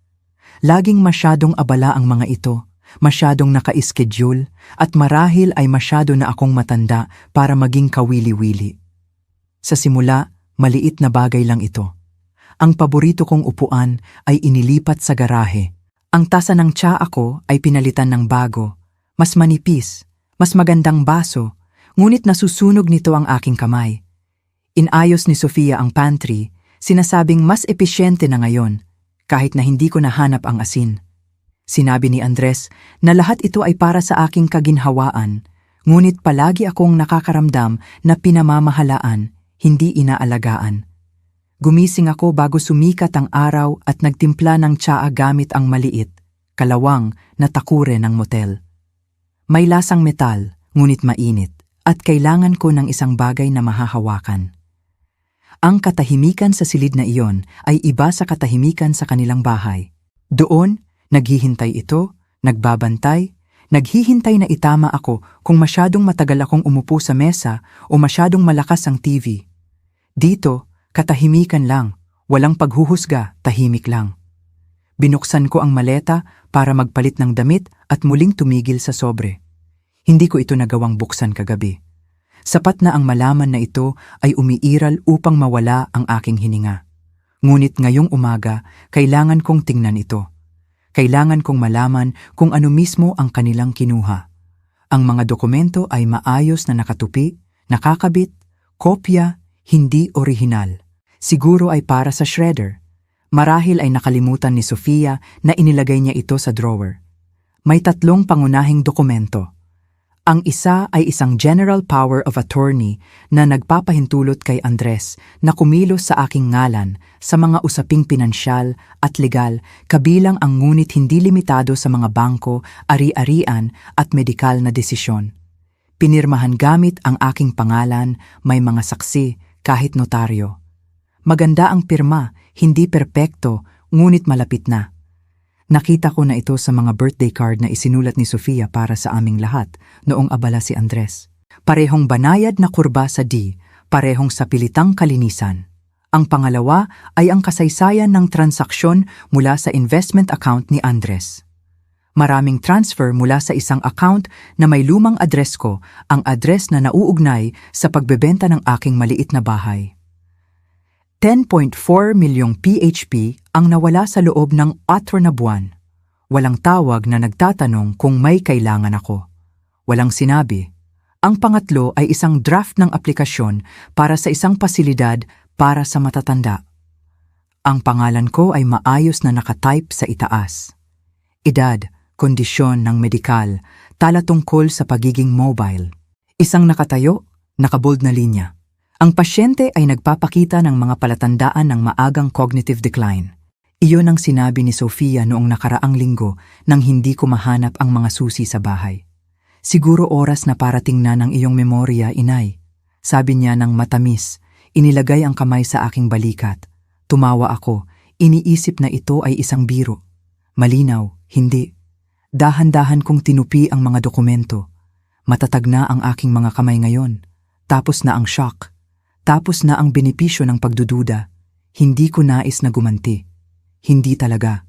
Laging masyadong abala ang mga ito, masyadong naka-schedule, at marahil ay masyado na akong matanda para maging kawili-wili. Sa simula, maliit na bagay lang ito. Ang paborito kong upuan ay inilipat sa garahe. Ang tasa ng tsaa ko ay pinalitan ng bago, mas manipis, mas magandang baso, ngunit nasusunog nito ang aking kamay. Inayos ni Sofia ang pantry, sinasabing mas epesyente na ngayon, kahit na hindi ko nahanap ang asin. Sinabi ni Andres na lahat ito ay para sa aking kaginhawaan, ngunit palagi akong nakakaramdam na pinamamahalaan, hindi inaalagaan. Gumising ako bago sumikat ang araw at nagtimpla ng tsaa gamit ang maliit, kalawang na takure ng motel. May lasang metal, ngunit mainit, at kailangan ko ng isang bagay na mahahawakan. Ang katahimikan sa silid na iyon ay iba sa katahimikan sa kanilang bahay. Doon, naghihintay ito, nagbabantay, naghihintay na itama ako kung masyadong matagal akong umupo sa mesa o masyadong malakas ang TV. Dito, katahimikan lang, walang paghuhusga, tahimik lang. Binuksan ko ang maleta para magpalit ng damit at muling tumigil sa sobre. Hindi ko ito nagawang buksan kagabi. Sapat na ang malaman na ito ay umiiral upang mawala ang aking hininga. Ngunit ngayong umaga, kailangan kong tingnan ito. Kailangan kong malaman kung ano mismo ang kanilang kinuha. Ang mga dokumento ay maayos na nakatupi, nakakabit, kopya, hindi orihinal. Siguro ay para sa shredder. Marahil ay nakalimutan ni Sofia na inilagay niya ito sa drawer. May 3 pangunahing dokumento. Ang isa ay isang General Power of Attorney na nagpapahintulot kay Andres na kumilos sa aking ngalan sa mga usaping pinansyal at legal kabilang ang ngunit hindi limitado sa mga bangko, ari-arian at medikal na desisyon. Pinirmahan gamit ang aking pangalan, may mga saksi, kahit notaryo. Maganda ang pirma, hindi perpekto, ngunit malapit na. Nakita ko na ito sa mga birthday card na isinulat ni Sofia para sa aming lahat noong abala si Andres. Parehong banayad na kurba sa D, parehong sapilitang kalinisan. Ang pangalawa ay ang kasaysayan ng transaksyon mula sa investment account ni Andres. Maraming transfer mula sa isang account na may lumang address ko, ang address na nauugnay sa pagbebenta ng aking maliit na bahay. 10.4 milyong PHP ang nawala sa loob ng 4 na buwan. Walang tawag na nagtatanong kung may kailangan ako. Walang sinabi. Ang pangatlo ay isang draft ng aplikasyon para sa isang pasilidad para sa matatanda. Ang pangalan ko ay maayos na nakatype sa itaas. Edad, kondisyon ng medikal, tala tungkol sa pagiging mobile. Isang nakatayo, nakabold na linya. Ang pasyente ay nagpapakita ng mga palatandaan ng maagang cognitive decline. Iyon ang sinabi ni Sofia noong nakaraang linggo nang hindi ko mahanap ang mga susi sa bahay. Siguro oras na para tingnan ang iyong memorya, inay. Sabi niya ng matamis, inilagay ang kamay sa aking balikat. Tumawa ako, iniisip na ito ay isang biro. Malinaw, hindi. Dahan-dahan kong tinupi ang mga dokumento. Matatag na ang aking mga kamay ngayon. Tapos na ang shock. Tapos na ang benepisyo ng pagdududa. Hindi ko nais na gumanti. Hindi talaga.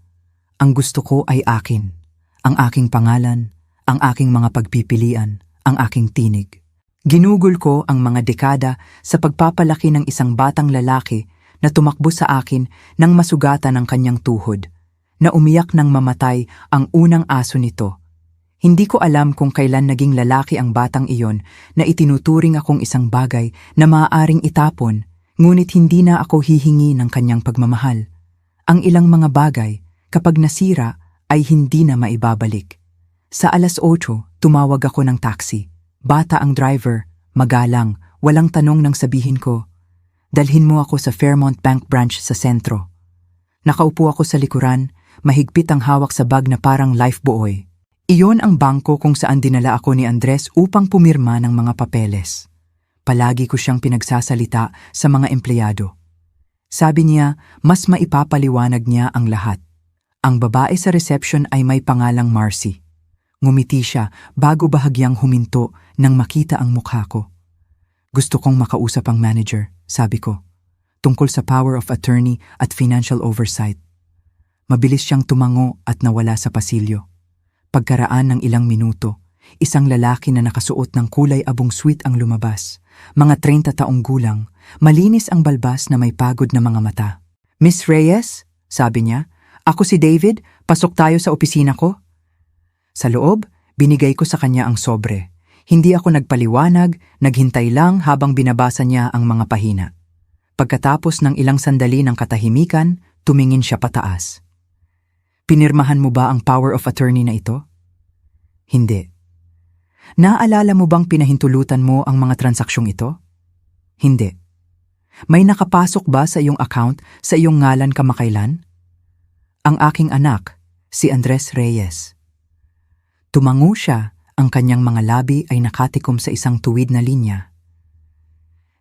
Ang gusto ko ay akin. Ang aking pangalan, ang aking mga pagpipilian, ang aking tinig. Ginugol ko ang mga dekada sa pagpapalaki ng isang batang lalaki na tumakbo sa akin nang masugatan ang kanyang tuhod, na umiyak nang mamatay ang unang aso nito. Hindi ko alam kung kailan naging lalaki ang batang iyon na itinuturing akong isang bagay na maaaring itapon, ngunit hindi na ako hihingi ng kanyang pagmamahal. Ang ilang mga bagay, kapag nasira, ay hindi na maibabalik. Sa 8:00, tumawag ako ng taxi. Bata ang driver, magalang, walang tanong nang sabihin ko, "Dalhin mo ako sa Fairmont Bank branch sa sentro." Nakaupo ako sa likuran, mahigpit ang hawak sa bag na parang lifebuoy. Iyon ang bangko kung saan dinala ako ni Andres upang pumirma ng mga papeles. Palagi ko siyang pinagsasalita sa mga empleyado. Sabi niya, mas maipapaliwanag niya ang lahat. Ang babae sa reception ay may pangalang Marcy. Ngumiti siya bago bahagyang huminto nang makita ang mukha ko. "Gusto kong makausap ang manager," sabi ko, "tungkol sa power of attorney at financial oversight." Mabilis siyang tumango at nawala sa pasilyo. Pagkaraan ng ilang minuto, isang lalaki na nakasuot ng kulay abong suit ang lumabas. Mga 30 taong gulang, malinis ang balbas na may pagod na mga mata. "Miss Reyes?" sabi niya. "Ako si David, pasok tayo sa opisina ko." Sa loob, binigay ko sa kanya ang sobre. Hindi ako nagpaliwanag, naghintay lang habang binabasa niya ang mga pahina. Pagkatapos ng ilang sandali ng katahimikan, tumingin siya pataas. "Pinirmahan mo ba ang power of attorney na ito?" "Hindi." "Naaalala mo bang pinahintulutan mo ang mga transaksyong ito?" "Hindi." "May nakapasok ba sa iyong account sa iyong ngalan kamakailan?" "Ang aking anak, si Andres Reyes." Tumango siya, ang kanyang mga labi ay nakatikom sa isang tuwid na linya.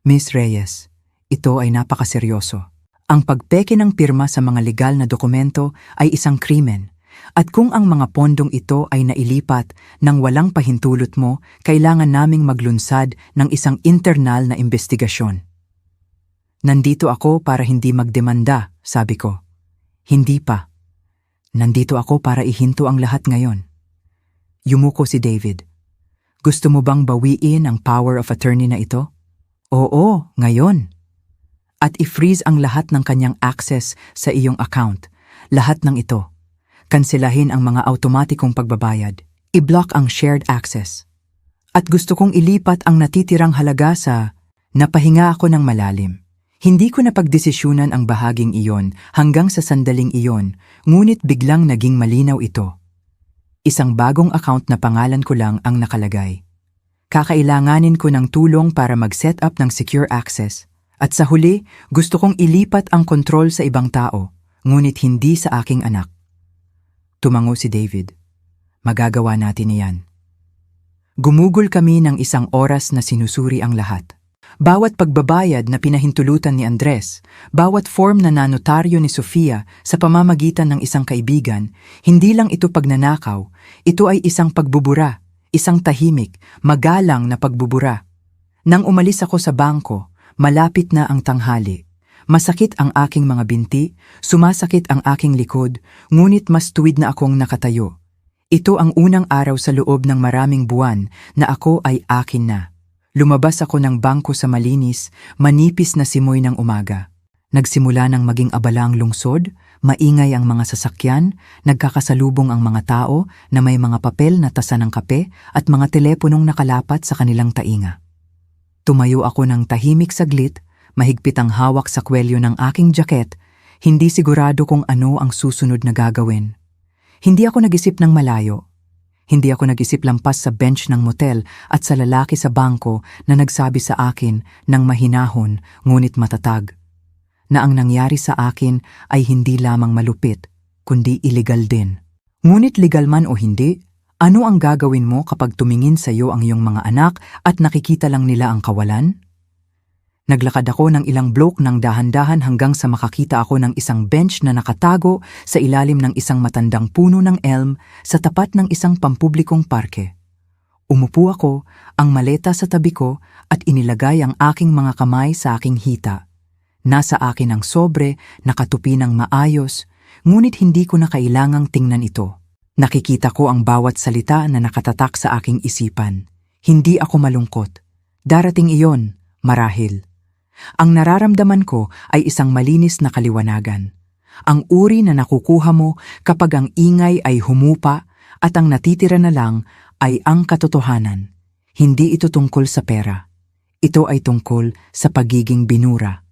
"Miss Reyes, ito ay napakaseryoso. Ang pagpeke ng pirma sa mga legal na dokumento ay isang krimen, at kung ang mga pondong ito ay nailipat nang walang pahintulot mo, kailangan naming maglunsad ng isang internal na investigasyon." "Nandito ako para hindi magdemanda," sabi ko. "Hindi pa. Nandito ako para ihinto ang lahat ngayon." Yumuko si David. "Gusto mo bang bawiin ang power of attorney na ito?" "Oo, ngayon." "At i-freeze ang lahat ng kanyang access sa iyong account. Lahat ng ito. Kanselahin ang mga automatikong pagbabayad. I-block ang shared access. At gusto kong ilipat ang natitirang halaga sa..." Napahinga ako ng malalim. Hindi ko napagdesisyunan ang bahaging iyon hanggang sa sandaling iyon, ngunit biglang naging malinaw ito. Isang bagong account na pangalan ko lang ang nakalagay. Kakailanganin ko ng tulong para mag-set up ng secure access. At sa huli, gusto kong ilipat ang kontrol sa ibang tao, ngunit hindi sa aking anak. Tumango si David. "Magagawa natin iyan." Gumugol kami ng isang oras na sinusuri ang lahat. Bawat pagbabayad na pinahintulutan ni Andres, bawat form na nanotaryo ni Sofia sa pamamagitan ng isang kaibigan, hindi lang ito pagnanakaw, ito ay isang pagbubura, isang tahimik, magalang na pagbubura. Nang umalis ako sa bangko, malapit na ang tanghali. Masakit ang aking mga binti, sumasakit ang aking likod, ngunit mas tuwid na akong nakatayo. Ito ang unang araw sa loob ng maraming buwan na ako ay akin na. Lumabas ako ng bangko sa malinis, manipis na simoy ng umaga. Nagsimula ng maging abala ang lungsod, maingay ang mga sasakyan, nagkakasalubong ang mga tao na may mga papel na tasa ng kape at mga teleponong nakalapat sa kanilang tainga. Tumayo ako ng tahimik saglit, mahigpit ang hawak sa kwelyo ng aking jacket, hindi sigurado kung ano ang susunod na gagawin. Hindi ako nag-isip ng malayo. Hindi ako nag-isip lampas sa bench ng motel at sa lalaki sa bangko na nagsabi sa akin ng mahinahon ngunit matatag, na ang nangyari sa akin ay hindi lamang malupit, kundi illegal din. Ngunit legal man o hindi, ano ang gagawin mo kapag tumingin sa iyo ang iyong mga anak at nakikita lang nila ang kawalan? Naglakad ako ng ilang block ng dahan-dahan hanggang sa makakita ako ng isang bench na nakatago sa ilalim ng isang matandang puno ng elm sa tapat ng isang pampublikong parke. Umupo ako, ang maleta sa tabi ko at inilagay ang aking mga kamay sa aking hita. Nasa akin ang sobre, nakatupi ng maayos, ngunit hindi ko na kailangang tingnan ito. Nakikita ko ang bawat salita na nakatatak sa aking isipan. Hindi ako malungkot. Darating iyon, marahil. Ang nararamdaman ko ay isang malinis na kaliwanagan. Ang uri na nakukuha mo kapag ang ingay ay humupa at ang natitira na lang ay ang katotohanan. Hindi ito tungkol sa pera. Ito ay tungkol sa pagiging binura.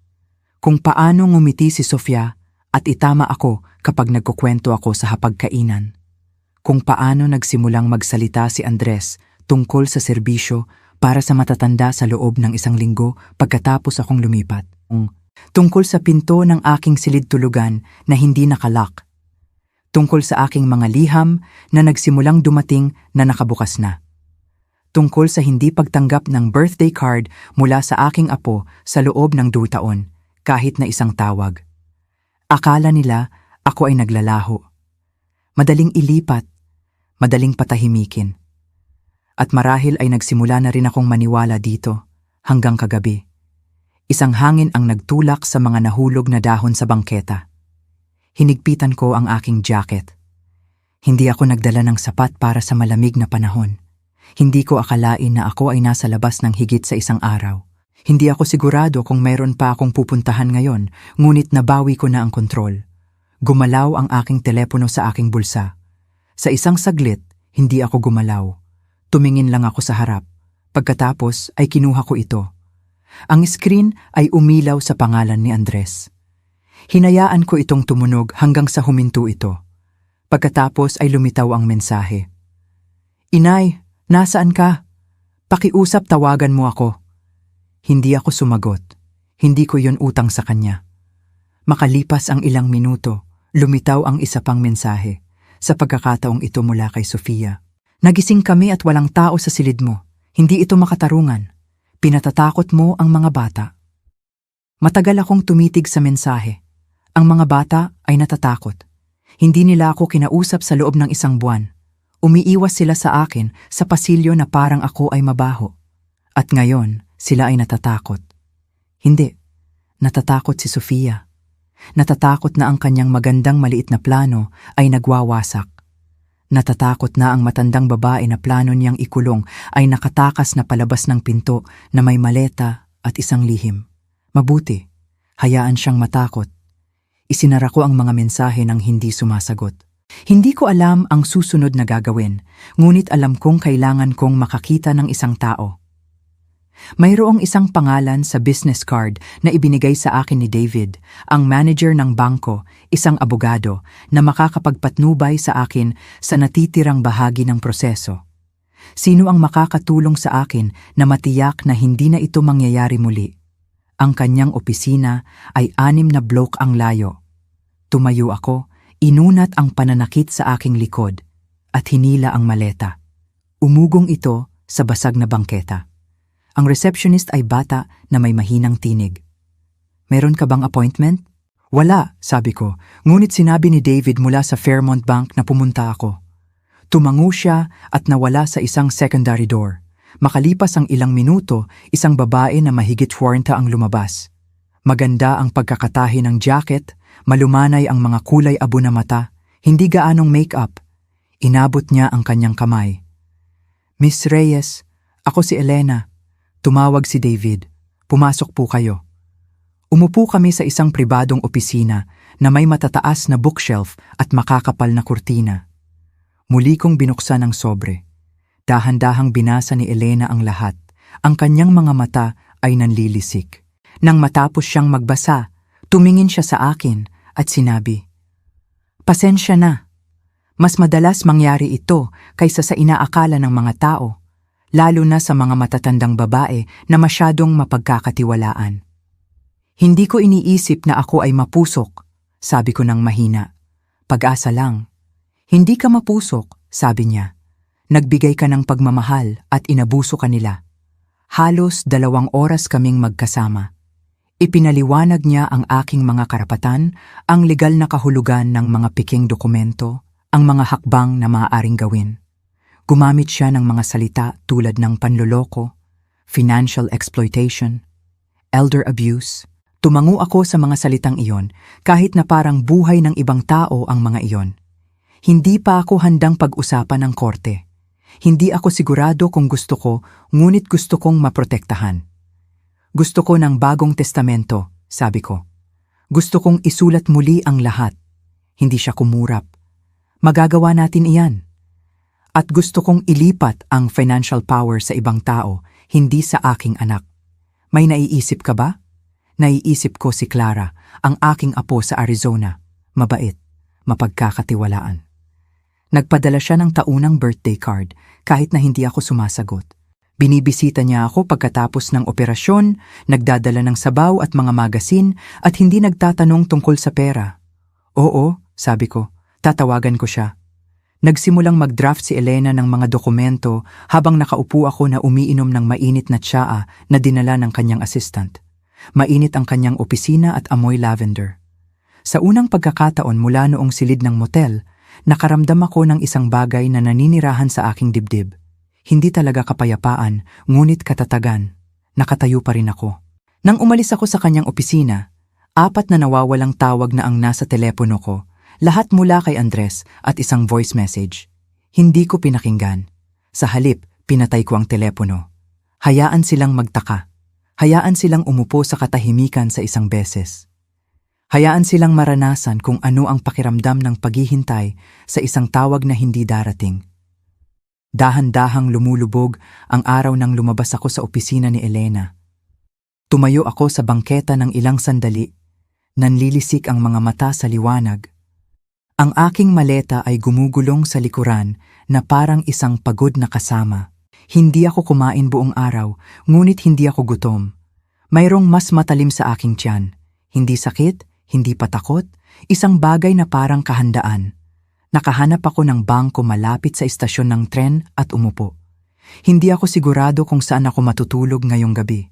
Kung paano ngumiti si Sofia at itama ako kapag nagkukwento ako sa hapagkainan. Kung paano nagsimulang magsalita si Andres tungkol sa serbisyo para sa matatanda sa loob ng 1 linggo pagkatapos akong lumipat. Tungkol sa pinto ng aking silid-tulugan na hindi nakalock. Tungkol sa aking mga liham na nagsimulang dumating na nakabukas na. Tungkol sa hindi pagtanggap ng birthday card mula sa aking apo sa loob ng 2 taon, kahit na isang tawag. Akala nila ako ay naglalaho. Madaling ilipat, madaling patahimikin. At marahil ay nagsimula na rin akong maniwala dito hanggang kagabi. Isang hangin ang nagtulak sa mga nahulog na dahon sa bangketa. Hinigpitan ko ang aking jacket. Hindi ako nagdala ng sapat para sa malamig na panahon. Hindi ko akalain na ako ay nasa labas ng higit sa 1 araw. Hindi ako sigurado kung mayroon pa akong pupuntahan ngayon, ngunit nabawi ko na ang kontrol. Gumalaw ang aking telepono sa aking bulsa. Sa isang saglit, hindi ako gumalaw. Tumingin lang ako sa harap. Pagkatapos ay kinuha ko ito. Ang screen ay umilaw sa pangalan ni Andres. Hinayaan ko itong tumunog hanggang sa huminto ito. Pagkatapos ay lumitaw ang mensahe. "Inay, nasaan ka? Pakiusap, tawagan mo ako." Hindi ako sumagot. Hindi ko yon utang sa kanya. Makalipas ang ilang minuto, lumitaw ang isa pang mensahe. Sa pagkakataong ito mula kay Sofia. "Nagising kami at walang tao sa silid mo. Hindi ito makatarungan. Pinatatakot mo ang mga bata." Matagal akong tumitig sa mensahe. Ang mga bata ay natatakot. Hindi nila ako kinausap sa loob ng 1 buwan. Umiiwas sila sa akin sa pasilyo na parang ako ay mabaho. At ngayon, sila ay natatakot. Hindi, natatakot si Sofia. Natatakot na ang kanyang magandang maliit na plano ay nagwawasak. Natatakot na ang matandang babae na plano niyang ikulong ay nakatakas na palabas ng pinto na may maleta at isang lihim. Mabuti, hayaan siyang matakot. Isinara ko ang mga mensahe ng hindi sumasagot. Hindi ko alam ang susunod na gagawin, ngunit alam kong kailangan kong makakita ng isang tao. Mayroong isang pangalan sa business card na ibinigay sa akin ni David, ang manager ng bangko, isang abogado, na makakapagpatnubay sa akin sa natitirang bahagi ng proseso. Sino ang makakatulong sa akin na matiyak na hindi na ito mangyayari muli? Ang kanyang opisina ay 6 na block ang layo. Tumayo ako, inunat ang pananakit sa aking likod, at hinila ang maleta. Umugong ito sa basag na bangketa. Ang receptionist ay bata na may mahinang tinig. "Meron ka bang appointment?" "Wala," sabi ko, ngunit sinabi ni David mula sa Fairmont Bank na pumunta ako. Tumango siya at nawala sa isang secondary door. Makalipas ang ilang minuto, isang babae na mahigit 40 ang lumabas. Maganda ang pagkakatahi ng jacket, malumanay ang mga kulay abo na mata, hindi gaanong make-up. Inabot niya ang kanyang kamay. "Miss Reyes, ako si Elena." Tumawag si David. "Pumasok po kayo." Umupo kami sa isang pribadong opisina na may matataas na bookshelf at makakapal na kurtina. Muli kong binuksan ang sobre. Dahan-dahang binasa ni Elena ang lahat. Ang kanyang mga mata ay nanlilisik. Nang matapos siyang magbasa, tumingin siya sa akin at sinabi, "Pasensya na. Mas madalas mangyari ito kaysa sa inaakala ng mga tao, lalo na sa mga matatandang babae na masyadong mapagkakatiwalaan." "Hindi ko iniisip na ako ay mapusok," sabi ko ng mahina. "Pag-asa lang." "Hindi ka mapusok," sabi niya. "Nagbigay ka ng pagmamahal at inabuso ka nila. Halos 2 oras kaming magkasama." Ipinaliwanag niya ang aking mga karapatan, ang legal na kahulugan ng mga piking dokumento, ang mga hakbang na maaaring gawin. Gumamit siya ng mga salita tulad ng panloloko, financial exploitation, elder abuse. Tumango ako sa mga salitang iyon kahit na parang buhay ng ibang tao ang mga iyon. Hindi pa ako handang pag-usapan ng korte. Hindi ako sigurado kung gusto ko, ngunit gusto kong maprotektahan. Gusto ko ng bagong testamento, sabi ko. Gusto kong isulat muli ang lahat. Hindi siya kumurap. Magagawa natin iyan. At gusto kong ilipat ang financial power sa ibang tao, hindi sa aking anak. May naiisip ka ba? Naiisip ko si Clara, ang aking apo sa Arizona. Mabait, mapagkakatiwalaan. Nagpadala siya ng taunang birthday card kahit na hindi ako sumasagot. Binibisita niya ako pagkatapos ng operasyon, nagdadala ng sabaw at mga magasin at hindi nagtatanong tungkol sa pera. Oo, sabi ko, tatawagan ko siya. Nagsimulang mag-draft si Elena ng mga dokumento habang nakaupo ako na umiinom ng mainit na tsaa na dinala ng kanyang assistant. Mainit ang kanyang opisina at amoy lavender. Sa unang pagkakataon mula noong silid ng motel, nakaramdam ako ng isang bagay na naninirahan sa aking dibdib. Hindi talaga kapayapaan, ngunit katatagan. Nakatayo pa rin ako. Nang umalis ako sa kanyang opisina, 4 na nawawalang tawag na ang nasa telepono ko, lahat mula kay Andres at isang voice message. Hindi ko pinakinggan. Sa halip, pinatay ko ang telepono. Hayaan silang magtaka. Hayaan silang umupo sa katahimikan sa isang beses. Hayaan silang maranasan kung ano ang pakiramdam ng paghihintay sa isang tawag na hindi darating. Dahan-dahang lumulubog ang araw nang lumabas ako sa opisina ni Elena. Tumayo ako sa bangketa ng ilang sandali. Nanlilisik ang mga mata sa liwanag. Ang aking maleta ay gumugulong sa likuran na parang isang pagod na kasama. Hindi ako kumain buong araw, ngunit hindi ako gutom. Mayroong mas matalim sa aking tiyan. Hindi sakit, hindi patakot, isang bagay na parang kahandaan. Nakahanap ako ng bangko malapit sa istasyon ng tren at umupo. Hindi ako sigurado kung saan ako matutulog ngayong gabi.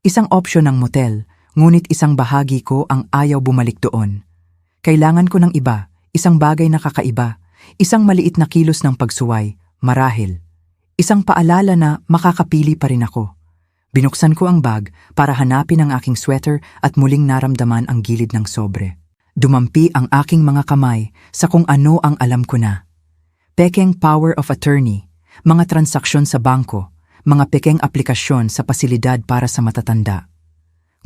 Isang opsyon ng motel, ngunit isang bahagi ko ang ayaw bumalik doon. Kailangan ko ng iba, isang bagay na kakaiba, isang maliit na kilos ng pagsuway, marahil. Isang paalala na makakapili pa rin ako. Binuksan ko ang bag para hanapin ang aking sweater at muling naramdaman ang gilid ng sobre. Dumampi ang aking mga kamay sa kung ano ang alam ko na. Pekeng power of attorney, mga transaksyon sa bangko, mga pekeng aplikasyon sa pasilidad para sa matatanda.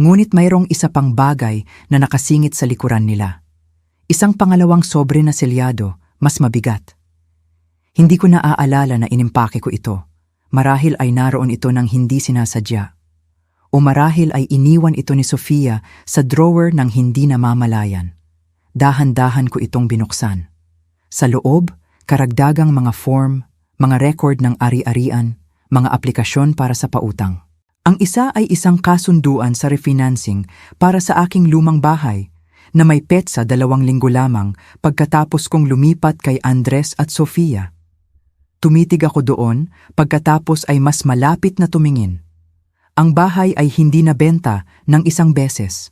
Ngunit mayroong isa pang bagay na nakasingit sa likuran nila. Isang pangalawang sobre na selyado, mas mabigat. Hindi ko naaalala na inimpake ko ito. Marahil ay naroon ito ng hindi sinasadya. O marahil ay iniwan ito ni Sofia sa drawer ng hindi namamalayan. Dahan-dahan ko itong binuksan. Sa loob, karagdagang mga form, mga record ng ari-arian, mga aplikasyon para sa pautang. Ang isa ay isang kasunduan sa refinancing para sa aking lumang bahay na may petsa 2 linggo lamang pagkatapos kong lumipat kay Andres at Sofia. Tumitig ako doon pagkatapos ay mas malapit na tumingin. Ang bahay ay hindi nabenta ng 1 beses.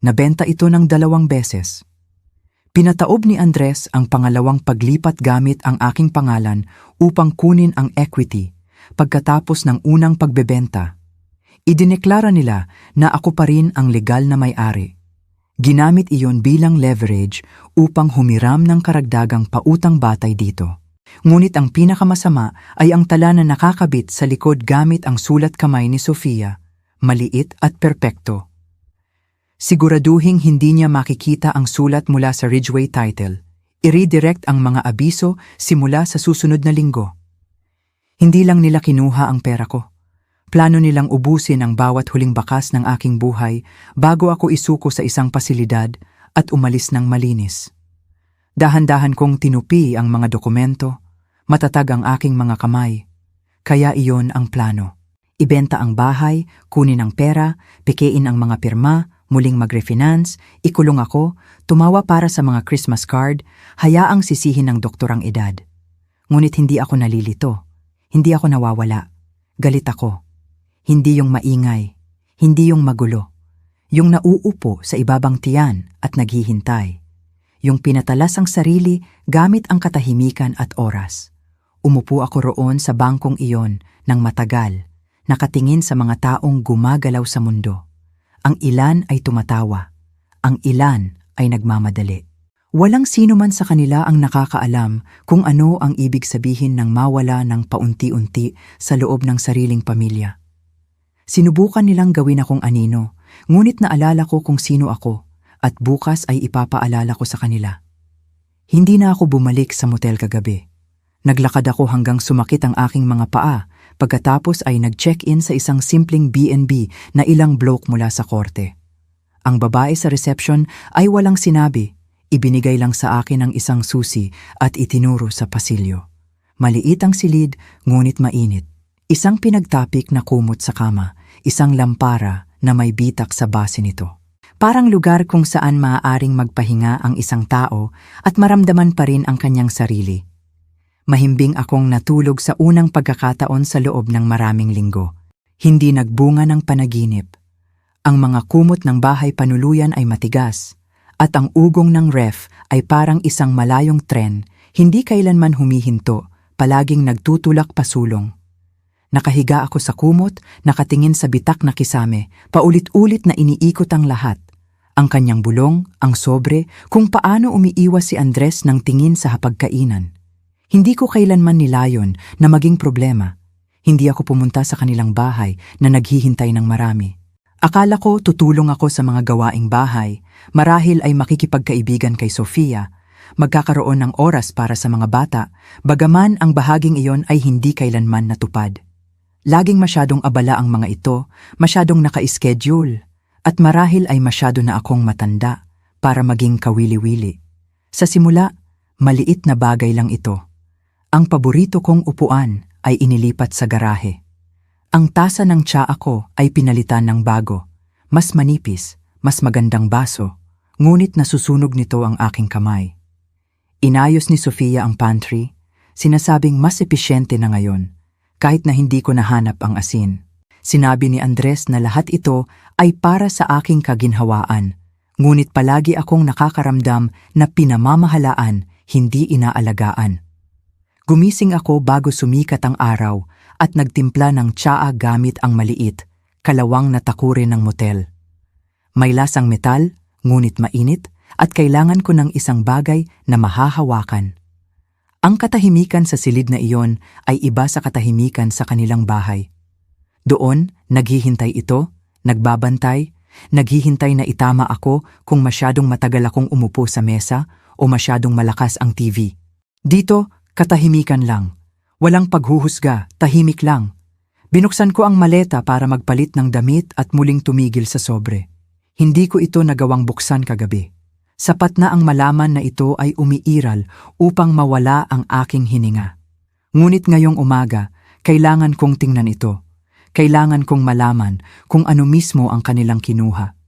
Nabenta ito ng 2 beses. Pinataob ni Andres ang pangalawang paglipat gamit ang aking pangalan upang kunin ang equity pagkatapos ng unang pagbebenta. Idineklara nila na ako pa rin ang legal na may-ari. Ginamit iyon bilang leverage upang humiram ng karagdagang pautang batay dito. Ngunit ang pinakamasama ay ang tala na nakakabit sa likod gamit ang sulat kamay ni Sofia, maliit at perpekto. Siguraduhing hindi niya makikita ang sulat mula sa Ridgeway title. I-redirect ang mga abiso simula sa susunod na linggo. Hindi lang nila kinuha ang pera ko. Plano nilang ubusin ang bawat huling bakas ng aking buhay bago ako isuko sa isang pasilidad at umalis ng malinis. Dahan-dahan kong tinupi ang mga dokumento, matatag ang aking mga kamay. Kaya iyon ang plano. Ibenta ang bahay, kunin ang pera, pikein ang mga pirma, muling mag-refinance, ikulong ako, tumawa para sa mga Christmas card, hayaang sisihin ng doktor ang edad. Ngunit hindi ako nalilito. Hindi ako nawawala. Galit ako. Hindi yung maingay. Hindi yung magulo. Yung nauupo sa ibabang tiyan at naghihintay. Yung pinatalas ang sarili gamit ang katahimikan at oras. Umupo ako roon sa bangkong iyon ng matagal, nakatingin sa mga taong gumagalaw sa mundo. Ang ilan ay tumatawa, ang ilan ay nagmamadali. Walang sino man sa kanila ang nakakaalam kung ano ang ibig sabihin ng mawala ng paunti-unti sa loob ng sariling pamilya. Sinubukan nilang gawin akong anino, ngunit naalala ko kung sino ako at bukas ay ipapaalala ko sa kanila. Hindi na ako bumalik sa motel kagabi. Naglakad ako hanggang sumakit ang aking mga paa, pagkatapos ay nag-check-in sa isang simpleng B&B na ilang block mula sa korte. Ang babae sa reception ay walang sinabi. Ibinigay lang sa akin ang isang susi at itinuro sa pasilyo. Maliit ang silid, ngunit mainit. Isang pinagtapik na kumot sa kama, isang lampara na may bitak sa base nito. Parang lugar kung saan maaaring magpahinga ang isang tao at maramdaman pa rin ang kanyang sarili. Mahimbing akong natulog sa unang pagkakataon sa loob ng maraming linggo. Hindi nagbunga ng panaginip. Ang mga kumot ng bahay panuluyan ay matigas. At ang ugong ng ref ay parang isang malayong tren, hindi kailanman humihinto, palaging nagtutulak pasulong. Nakahiga ako sa kumot, nakatingin sa bitak na kisame, paulit-ulit na iniikot ang lahat. Ang kanyang bulong, ang sobre, kung paano umiiwas si Andres ng tingin sa hapagkainan. Hindi ko kailanman nilayon na maging problema. Hindi ako pumunta sa kanilang bahay na naghihintay ng marami. Akala ko tutulong ako sa mga gawaing bahay, marahil ay makikipagkaibigan kay Sofia, magkakaroon ng oras para sa mga bata, bagaman ang bahaging iyon ay hindi kailanman natupad. Laging masyadong abala ang mga ito, masyadong naka-schedule, at marahil ay masyado na akong matanda para maging kawili-wili. Sa simula, maliit na bagay lang ito. Ang paborito kong upuan ay inilipat sa garahe. Ang tasa ng tsaa ko ay pinalitan ng bago, mas manipis, mas magandang baso, ngunit nasusunog nito ang aking kamay. Inayos ni Sofia ang pantry, sinasabing mas episyente na ngayon, kahit na hindi ko nahanap ang asin. Sinabi ni Andres na lahat ito ay para sa aking kaginhawaan, ngunit palagi akong nakakaramdam na pinamamahalaan, hindi inaalagaan. Gumising ako bago sumikat ang araw, at nagtimpla ng tsaa gamit ang maliit, kalawang na takure ng motel. May lasang metal, ngunit mainit, at kailangan ko ng isang bagay na mahahawakan. Ang katahimikan sa silid na iyon ay iba sa katahimikan sa kanilang bahay. Doon, naghihintay ito, nagbabantay, naghihintay na itama ako kung masyadong matagal akong umupo sa mesa o masyadong malakas ang TV. Dito, katahimikan lang. Walang paghuhusga, tahimik lang. Binuksan ko ang maleta para magpalit ng damit at muling tumigil sa sobre. Hindi ko ito nagawang buksan kagabi. Sapat na ang malaman na ito ay umiiral upang mawala ang aking hininga. Ngunit ngayong umaga, kailangan kong tingnan ito. Kailangan kong malaman kung ano mismo ang kanilang kinuha.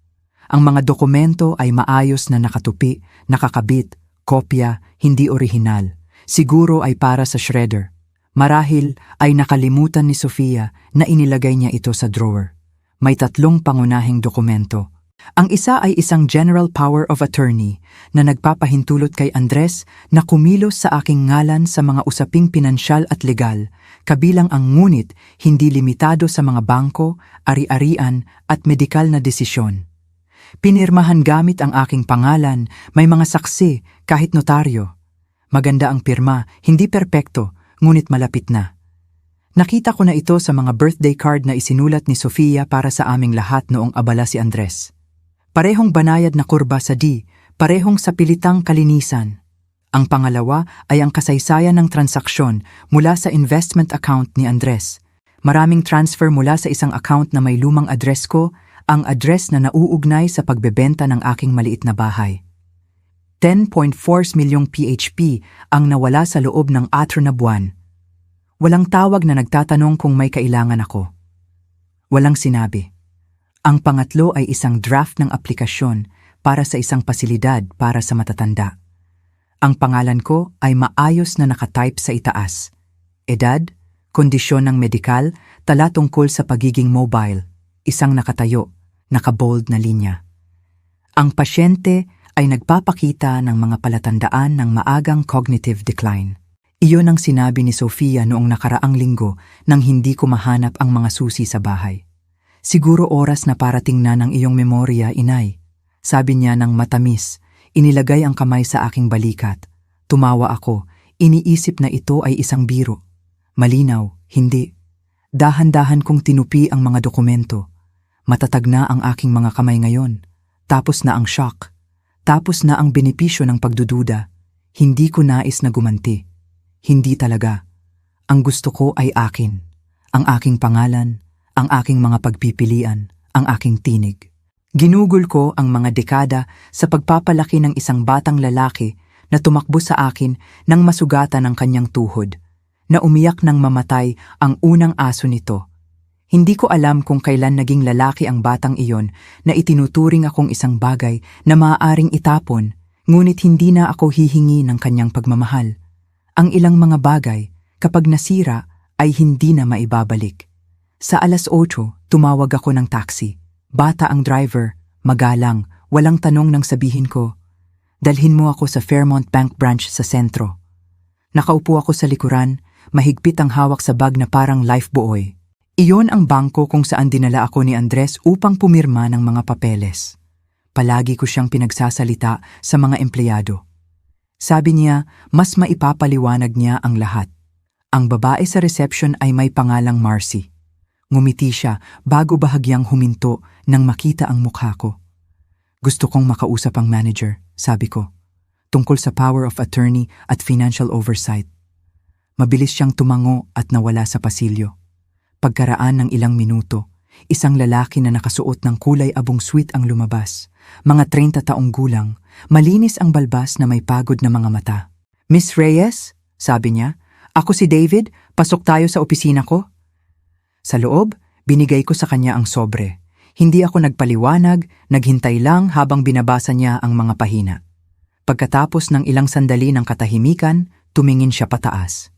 Ang mga dokumento ay maayos na nakatupi, nakakabit, kopya, hindi orihinal. Siguro ay para sa shredder. Marahil ay nakalimutan ni Sofia na inilagay niya ito sa drawer. May 3 pangunahing dokumento. Ang isa ay isang General Power of Attorney na nagpapahintulot kay Andres na kumilos sa aking ngalan sa mga usaping pinansyal at legal, kabilang ang ngunit hindi limitado sa mga bangko, ari-arian at medikal na desisyon. Pinirmahan gamit ang aking pangalan, may mga saksi, kahit notaryo. Maganda ang pirma, hindi perpekto, ngunit malapit na. Nakita ko na ito sa mga birthday card na isinulat ni Sofia para sa aming lahat noong abala si Andres. Parehong banayad na kurba sa D, parehong sa pilitang kalinisan. Ang pangalawa ay ang kasaysayan ng transaksyon mula sa investment account ni Andres. Maraming transfer mula sa isang account na may lumang address ko, ang address na nauugnay sa pagbebenta ng aking maliit na bahay. 10.4 milyong PHP ang nawala sa loob ng 4 na buwan. Walang tawag na nagtatanong kung may kailangan ako. Walang sinabi. Ang pangatlo ay isang draft ng aplikasyon para sa isang pasilidad para sa matatanda. Ang pangalan ko ay maayos na nakatype sa itaas. Edad, kondisyon ng medikal, tala tungkol sa pagiging mobile, isang nakatayo, nakabold na linya. Ang pasyente ay nagpapakita ng mga palatandaan ng maagang cognitive decline. Iyon ang sinabi ni Sofia noong nakaraang linggo nang hindi ko mahanap ang mga susi sa bahay. Siguro oras na para tingnan ang iyong memorya, inay. Sabi niya ng matamis, Inilagay ang kamay sa aking balikat. Tumawa ako, iniisip na ito ay isang biro. Malinaw, hindi. Dahan-dahan kong tinupi ang mga dokumento. Matatag na ang aking mga kamay ngayon. Tapos na ang shock. Tapos na ang benepisyo ng pagdududa. Hindi ko nais na gumanti. Hindi talaga. Ang gusto ko ay akin. Ang aking pangalan, ang aking mga pagpipilian, ang aking tinig. Ginugol ko ang mga dekada sa pagpapalaki ng isang batang lalaki na tumakbo sa akin nang masugatan ang kanyang tuhod, na umiyak nang mamatay ang unang aso nito. Hindi ko alam kung kailan naging lalaki ang batang iyon na itinuturing akong isang bagay na maaaring itapon, ngunit hindi na ako hihingi ng kanyang pagmamahal. Ang ilang mga bagay, kapag nasira, ay hindi na maibabalik. Sa 8:00, tumawag ako ng taxi. Bata ang driver, magalang, walang tanong nang sabihin ko, "Dalhin mo ako sa Fairmont Bank branch sa sentro." Nakaupo ako sa likuran, mahigpit ang hawak sa bag na parang lifebuoy. Iyon ang bangko kung saan dinala ako ni Andres upang pumirma ng mga papeles. Palagi ko siyang pinagsasalita sa mga empleyado. Sabi niya, mas maipapaliwanag niya ang lahat. Ang babae sa reception ay may pangalang Marcy. Ngumiti siya bago bahagyang huminto nang makita ang mukha ko. "Gusto kong makausap ang manager," sabi ko, "tungkol sa power of attorney at financial oversight." Mabilis siyang tumango at nawala sa pasilyo. Pagkaraan ng ilang minuto, isang lalaki na nakasuot ng kulay abong suit ang lumabas. Mga 30 taong gulang, malinis ang balbas na may pagod na mga mata. "Miss Reyes?" sabi niya. "Ako si David, pasok tayo sa opisina ko." Sa loob, binigay ko sa kanya ang sobre. Hindi ako nagpaliwanag, naghintay lang habang binabasa niya ang mga pahina. Pagkatapos ng ilang sandali ng katahimikan, tumingin siya pataas.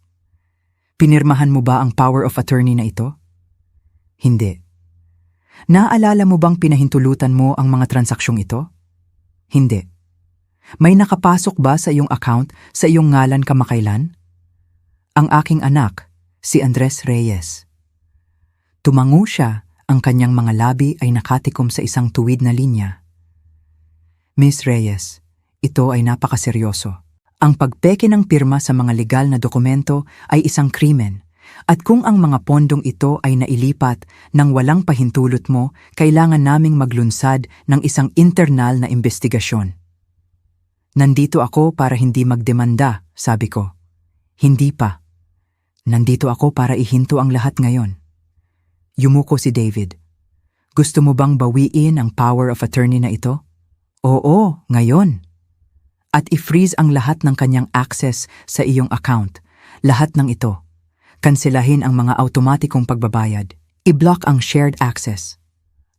"Pinirmahan mo ba ang power of attorney na ito?" "Hindi." "Naaalala mo bang pinahintulutan mo ang mga transaksyong ito?" "Hindi." "May nakapasok ba sa iyong account sa iyong ngalan kamakailan?" "Ang aking anak, si Andres Reyes." Tumango siya, ang kanyang mga labi ay nakatikom sa isang tuwid na linya. "Miss Reyes, ito ay napakaseryoso. Ang pagpeke ng pirma sa mga legal na dokumento ay isang krimen, at kung ang mga pondong ito ay nailipat nang walang pahintulot mo, kailangan naming maglunsad ng isang internal na investigasyon." "Nandito ako para hindi magdemanda," sabi ko. "Hindi pa. Nandito ako para ihinto ang lahat ngayon." Yumuko si David. "Gusto mo bang bawiin ang power of attorney na ito?" "Oo, ngayon." "At i-freeze ang lahat ng kanyang access sa iyong account. Lahat ng ito. Kanselahin ang mga automatikong pagbabayad. I-block ang shared access.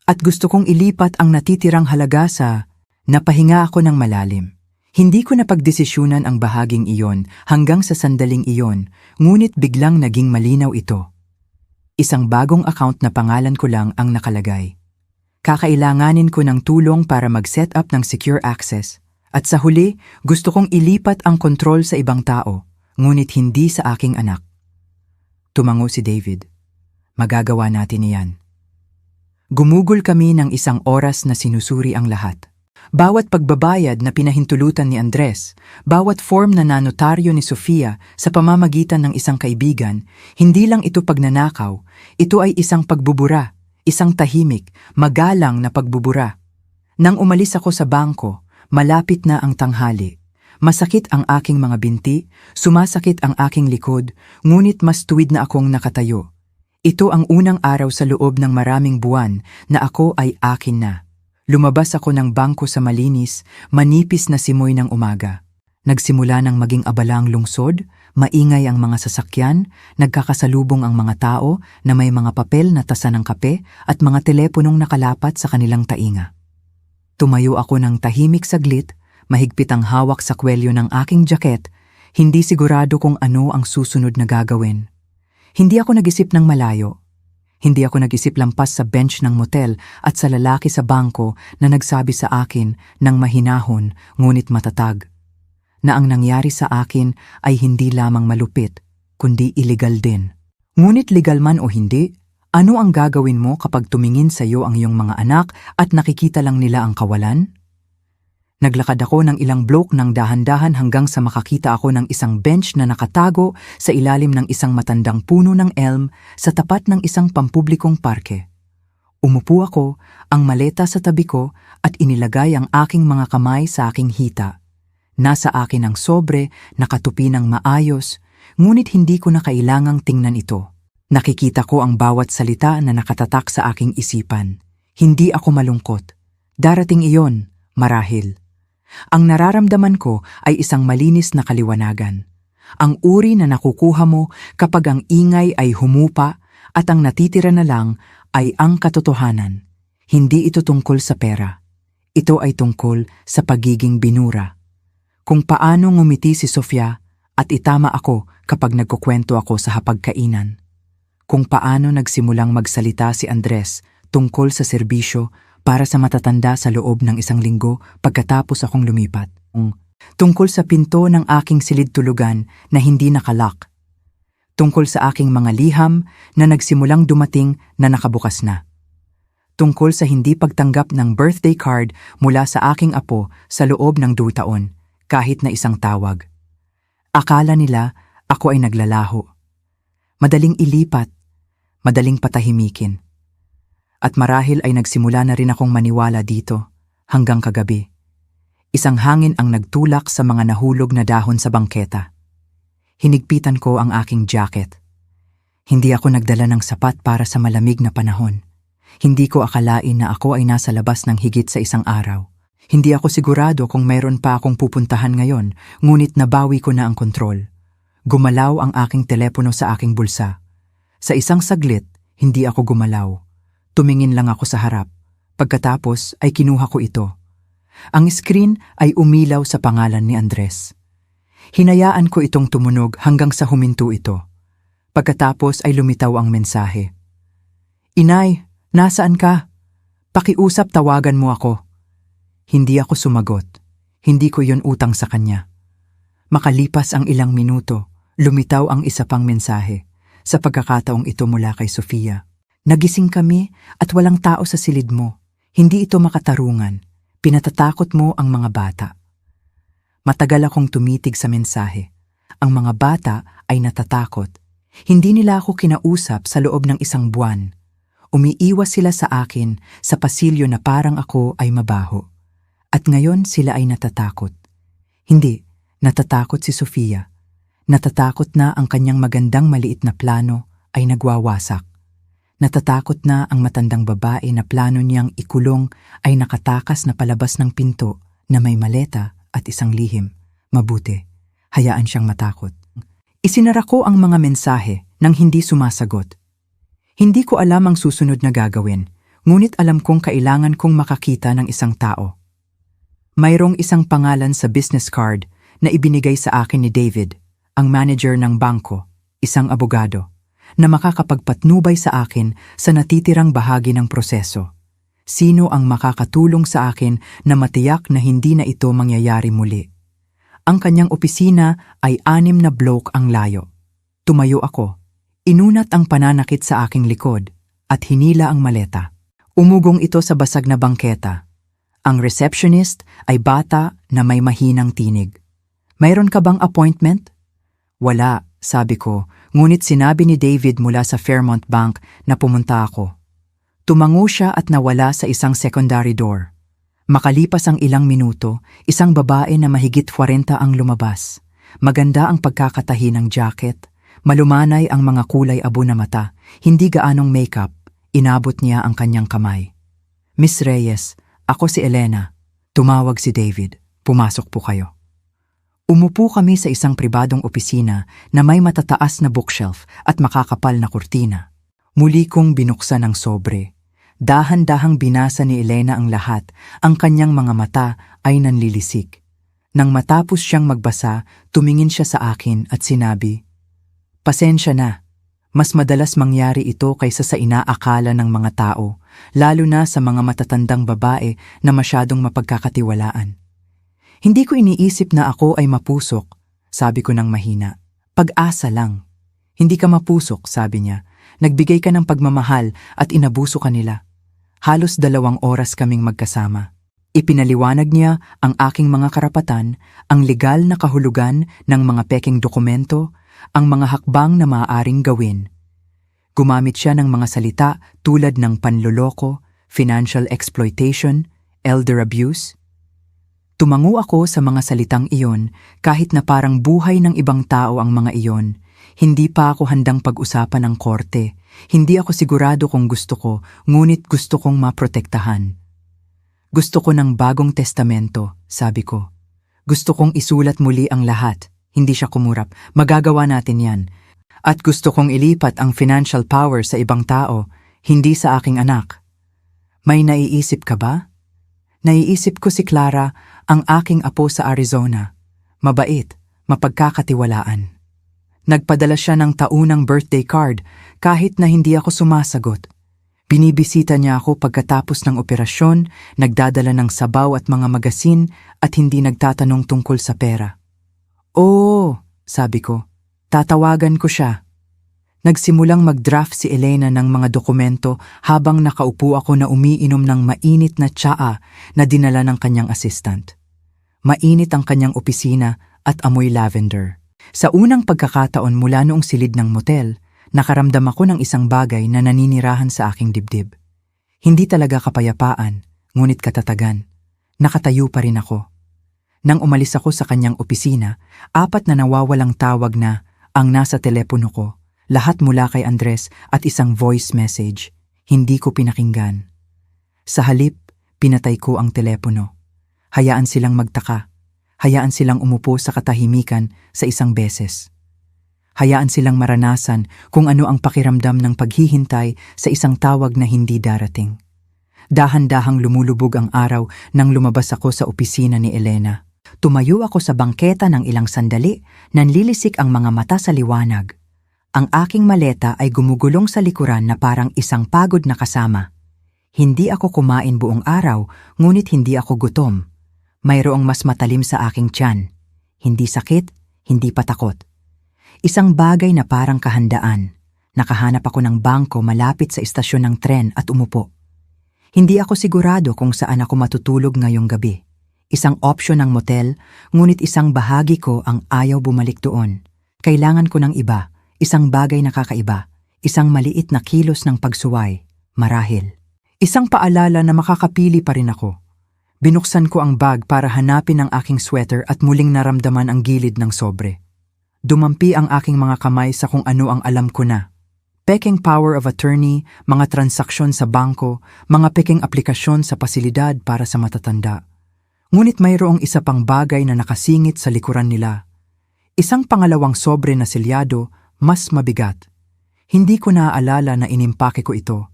At gusto kong ilipat ang natitirang halaga sa..." Napahinga ako ng malalim. Hindi ko napagdesisyunan ang bahaging iyon hanggang sa sandaling iyon, ngunit biglang naging malinaw ito. Isang bagong account na pangalan ko lang ang nakalagay. Kakailanganin ko ng tulong para mag-set up ng secure access, at sa huli, gusto kong ilipat ang kontrol sa ibang tao, ngunit hindi sa aking anak. Tumango si David. "Magagawa natin iyan." Gumugol kami ng isang oras na sinusuri ang lahat. Bawat pagbabayad na pinahintulutan ni Andres, bawat form na nanotaryo ni Sofia sa pamamagitan ng isang kaibigan, hindi lang ito pagnanakaw, ito ay isang pagbubura, isang tahimik, magalang na pagbubura. Nang umalis ako sa bangko, malapit na ang tanghali. Masakit ang aking mga binti, sumasakit ang aking likod, ngunit mas tuwid na akong nakatayo. Ito ang unang araw sa loob ng maraming buwan na ako ay akin na. Lumabas ako ng bangko sa malinis, manipis na simoy ng umaga. Nagsimula ng maging abala ang lungsod, maingay ang mga sasakyan, nagkakasalubong ang mga tao na may mga papel na tasa ng kape at mga teleponong nakalapat sa kanilang tainga. Tumayo ako ng tahimik saglit, mahigpit ang hawak sa kwelyo ng aking jacket, hindi sigurado kung ano ang susunod na gagawin. Hindi ako nag-isip ng malayo. Hindi ako nag-isip lampas sa bench ng motel at sa lalaki sa bangko na nagsabi sa akin ng mahinahon ngunit matatag, na ang nangyari sa akin ay hindi lamang malupit, kundi illegal din. Ngunit legal man o hindi, ano ang gagawin mo kapag tumingin sa iyo ang iyong mga anak at nakikita lang nila ang kawalan? Naglakad ako ng ilang blok ng dahan-dahan hanggang sa makakita ako ng isang bench na nakatago sa ilalim ng isang matandang puno ng elm sa tapat ng isang pampublikong parke. Umupo ako, ang maleta sa tabi ko at inilagay ang aking mga kamay sa aking hita. Nasa akin ang sobre, nakatupi ng maayos, ngunit hindi ko na kailangang tingnan ito. Nakikita ko ang bawat salita na nakatatak sa aking isipan. Hindi ako malungkot. Darating iyon, marahil. Ang nararamdaman ko ay isang malinis na kaliwanagan. Ang uri na nakukuha mo kapag ang ingay ay humupa at ang natitira na lang ay ang katotohanan. Hindi ito tungkol sa pera. Ito ay tungkol sa pagiging binura. Kung paano ngumiti si Sofia at itama ako kapag nagkukwento ako sa hapagkainan. Kung paano nagsimulang magsalita si Andres tungkol sa serbisyo para sa matatanda sa loob ng isang linggo pagkatapos akong lumipat. Tungkol sa pinto ng aking silid-tulugan na hindi nakalock. Tungkol sa aking mga liham na nagsimulang dumating na nakabukas na. Tungkol sa hindi pagtanggap ng birthday card mula sa aking apo sa loob ng 2 taon, kahit na isang tawag. Akala nila ako ay naglalaho. Madaling ilipat, madaling patahimikin. At marahil ay nagsimula na rin akong maniwala dito hanggang kagabi. Isang hangin ang nagtulak sa mga nahulog na dahon sa bangketa. Hinigpitan ko ang aking jacket. Hindi ako nagdala ng sapat para sa malamig na panahon. Hindi ko akalain na ako ay nasa labas ng higit sa isang araw. Hindi ako sigurado kung mayroon pa akong pupuntahan ngayon, ngunit nabawi ko na ang kontrol. Gumalaw ang aking telepono sa aking bulsa. Sa isang saglit, hindi ako gumalaw. Tumingin lang ako sa harap. Pagkatapos ay kinuha ko ito. Ang screen ay umilaw sa pangalan ni Andres. Hinayaan ko itong tumunog hanggang sa huminto ito. Pagkatapos ay lumitaw ang mensahe. "Inay, nasaan ka? Pakiusap, tawagan mo ako." Hindi ako sumagot. Hindi ko yon utang sa kanya. Makalipas ang ilang minuto, lumitaw ang isa pang mensahe. Sa pagkakataong ito mula kay Sofia. "Nagising kami at walang tao sa silid mo. Hindi ito makatarungan. Pinatatakot mo ang mga bata." Matagal akong tumitig sa mensahe. Ang mga bata ay natatakot. Hindi nila ako kinausap sa loob ng 1 buwan. Umiiwas sila sa akin sa pasilyo na parang ako ay mabaho. At ngayon sila ay natatakot. Hindi, natatakot si Sofia. Natatakot na ang kanyang magandang maliit na plano ay nagwawasak. Natatakot na ang matandang babae na plano niyang ikulong ay nakatakas na palabas ng pinto na may maleta at isang lihim. Mabuti, hayaan siyang matakot. Isinara ko ang mga mensahe nang hindi sumasagot. Hindi ko alam ang susunod na gagawin, ngunit alam kong kailangan kong makakita ng isang tao. Mayroong isang pangalan sa business card na ibinigay sa akin ni David, ang manager ng bangko, isang abogado, na makakapagpatnubay sa akin sa natitirang bahagi ng proseso. Sino ang makakatulong sa akin na matiyak na hindi na ito mangyayari muli? Ang kanyang opisina ay 6 na blok ang layo. Tumayo ako. Inunat ang pananakit sa aking likod at hinila ang maleta. Umugong ito sa basag na bangketa. Ang receptionist ay bata na may mahinang tinig. "Mayroon ka bang appointment?" "Wala," sabi ko, ngunit sinabi ni David mula sa Fairmont Bank na pumunta ako. Tumango siya at nawala sa isang secondary door. Makalipas ang ilang minuto, isang babae na mahigit 40 ang lumabas. Maganda ang pagkakatahi ng jacket, malumanay ang mga kulay abo na mata, hindi gaanong makeup, inabot niya ang kanyang kamay. "Miss Reyes, ako si Elena." Tumawag si David, "Pumasok po kayo." Umupo kami sa isang pribadong opisina na may matataas na bookshelf at makakapal na kurtina. Muli kong binuksan ang sobre. Dahan-dahang binasa ni Elena ang lahat, ang kanyang mga mata ay nanlilisik. Nang matapos siyang magbasa, tumingin siya sa akin at sinabi, "Pasensya na. Mas madalas mangyari ito kaysa sa inaakala ng mga tao, lalo na sa mga matatandang babae na masyadong mapagkakatiwalaan." Hindi ko iniisip na ako ay mapusok, sabi ko ng mahina. "Pag-asa lang." "Hindi ka mapusok," sabi niya. "Nagbigay ka ng pagmamahal at inabuso ka nila. Halos 2 oras kaming magkasama." Ipinaliwanag niya ang aking mga karapatan, ang legal na kahulugan ng mga pekeng dokumento, ang mga hakbang na maaaring gawin. Gumamit siya ng mga salita tulad ng panloloko, financial exploitation, elder abuse. Tumango ako sa mga salitang iyon kahit na parang buhay ng ibang tao ang mga iyon. Hindi pa ako handang pag-usapan ng korte. Hindi ako sigurado kung gusto ko, ngunit gusto kong maprotektahan. Gusto ko ng bagong testamento, sabi ko. Gusto kong isulat muli ang lahat. Hindi siya kumurap. Magagawa natin yan. At gusto kong ilipat ang financial power sa ibang tao, hindi sa aking anak. May naiisip ka ba? Naiisip ko si Clara, ang aking apo sa Arizona. Mabait, mapagkakatiwalaan. Nagpadala siya ng taunang birthday card kahit na hindi ako sumasagot. Binibisita niya ako pagkatapos ng operasyon, nagdadala ng sabaw at mga magasin at hindi nagtatanong tungkol sa pera. Oo, sabi ko. Tatawagan ko siya. Nagsimulang mag-draft si Elena ng mga dokumento habang nakaupo ako na umiinom ng mainit na tsaa na dinala ng kanyang assistant. Mainit ang kanyang opisina at amoy lavender. Sa unang pagkakataon mula noong silid ng motel, nakaramdam ako ng isang bagay na naninirahan sa aking dibdib. Hindi talaga kapayapaan, ngunit katatagan. Nakatayo pa rin ako. Nang umalis ako sa kanyang opisina, 4 na nawawalang tawag na ang nasa telepono ko, lahat mula kay Andres at isang voice message. Hindi ko pinakinggan. Sa halip, pinatay ko ang telepono. Hayaan silang magtaka. Hayaan silang umupo sa katahimikan sa isang beses. Hayaan silang maranasan kung ano ang pakiramdam ng paghihintay sa isang tawag na hindi darating. Dahan-dahang lumulubog ang araw nang lumabas ako sa opisina ni Elena. Tumayo ako sa bangketa ng ilang sandali, nanlilisik ang mga mata sa liwanag. Ang aking maleta ay gumugulong sa likuran na parang isang pagod na kasama. Hindi ako kumain buong araw, ngunit hindi ako gutom. Mayroong mas matalim sa aking tiyan. Hindi sakit, hindi patakot. Isang bagay na parang kahandaan. Nakahanap ako ng bangko malapit sa istasyon ng tren at umupo. Hindi ako sigurado kung saan ako matutulog ngayong gabi. Isang opsyon ng motel, ngunit isang bahagi ko ang ayaw bumalik doon. Kailangan ko ng iba, isang bagay na kakaiba, isang maliit na kilos ng pagsuway, marahil. Isang paalala na makakapili pa rin ako. Binuksan ko ang bag para hanapin ang aking sweater at muling naramdaman ang gilid ng sobre. Dumampi ang aking mga kamay sa kung ano ang alam ko na. Peking power of attorney, mga transaksyon sa bangko, mga peking aplikasyon sa pasilidad para sa matatanda. Ngunit mayroong isa pang bagay na nakasingit sa likuran nila. Isang pangalawang sobre na selyado, mas mabigat. Hindi ko naaalala na inimpake ko ito.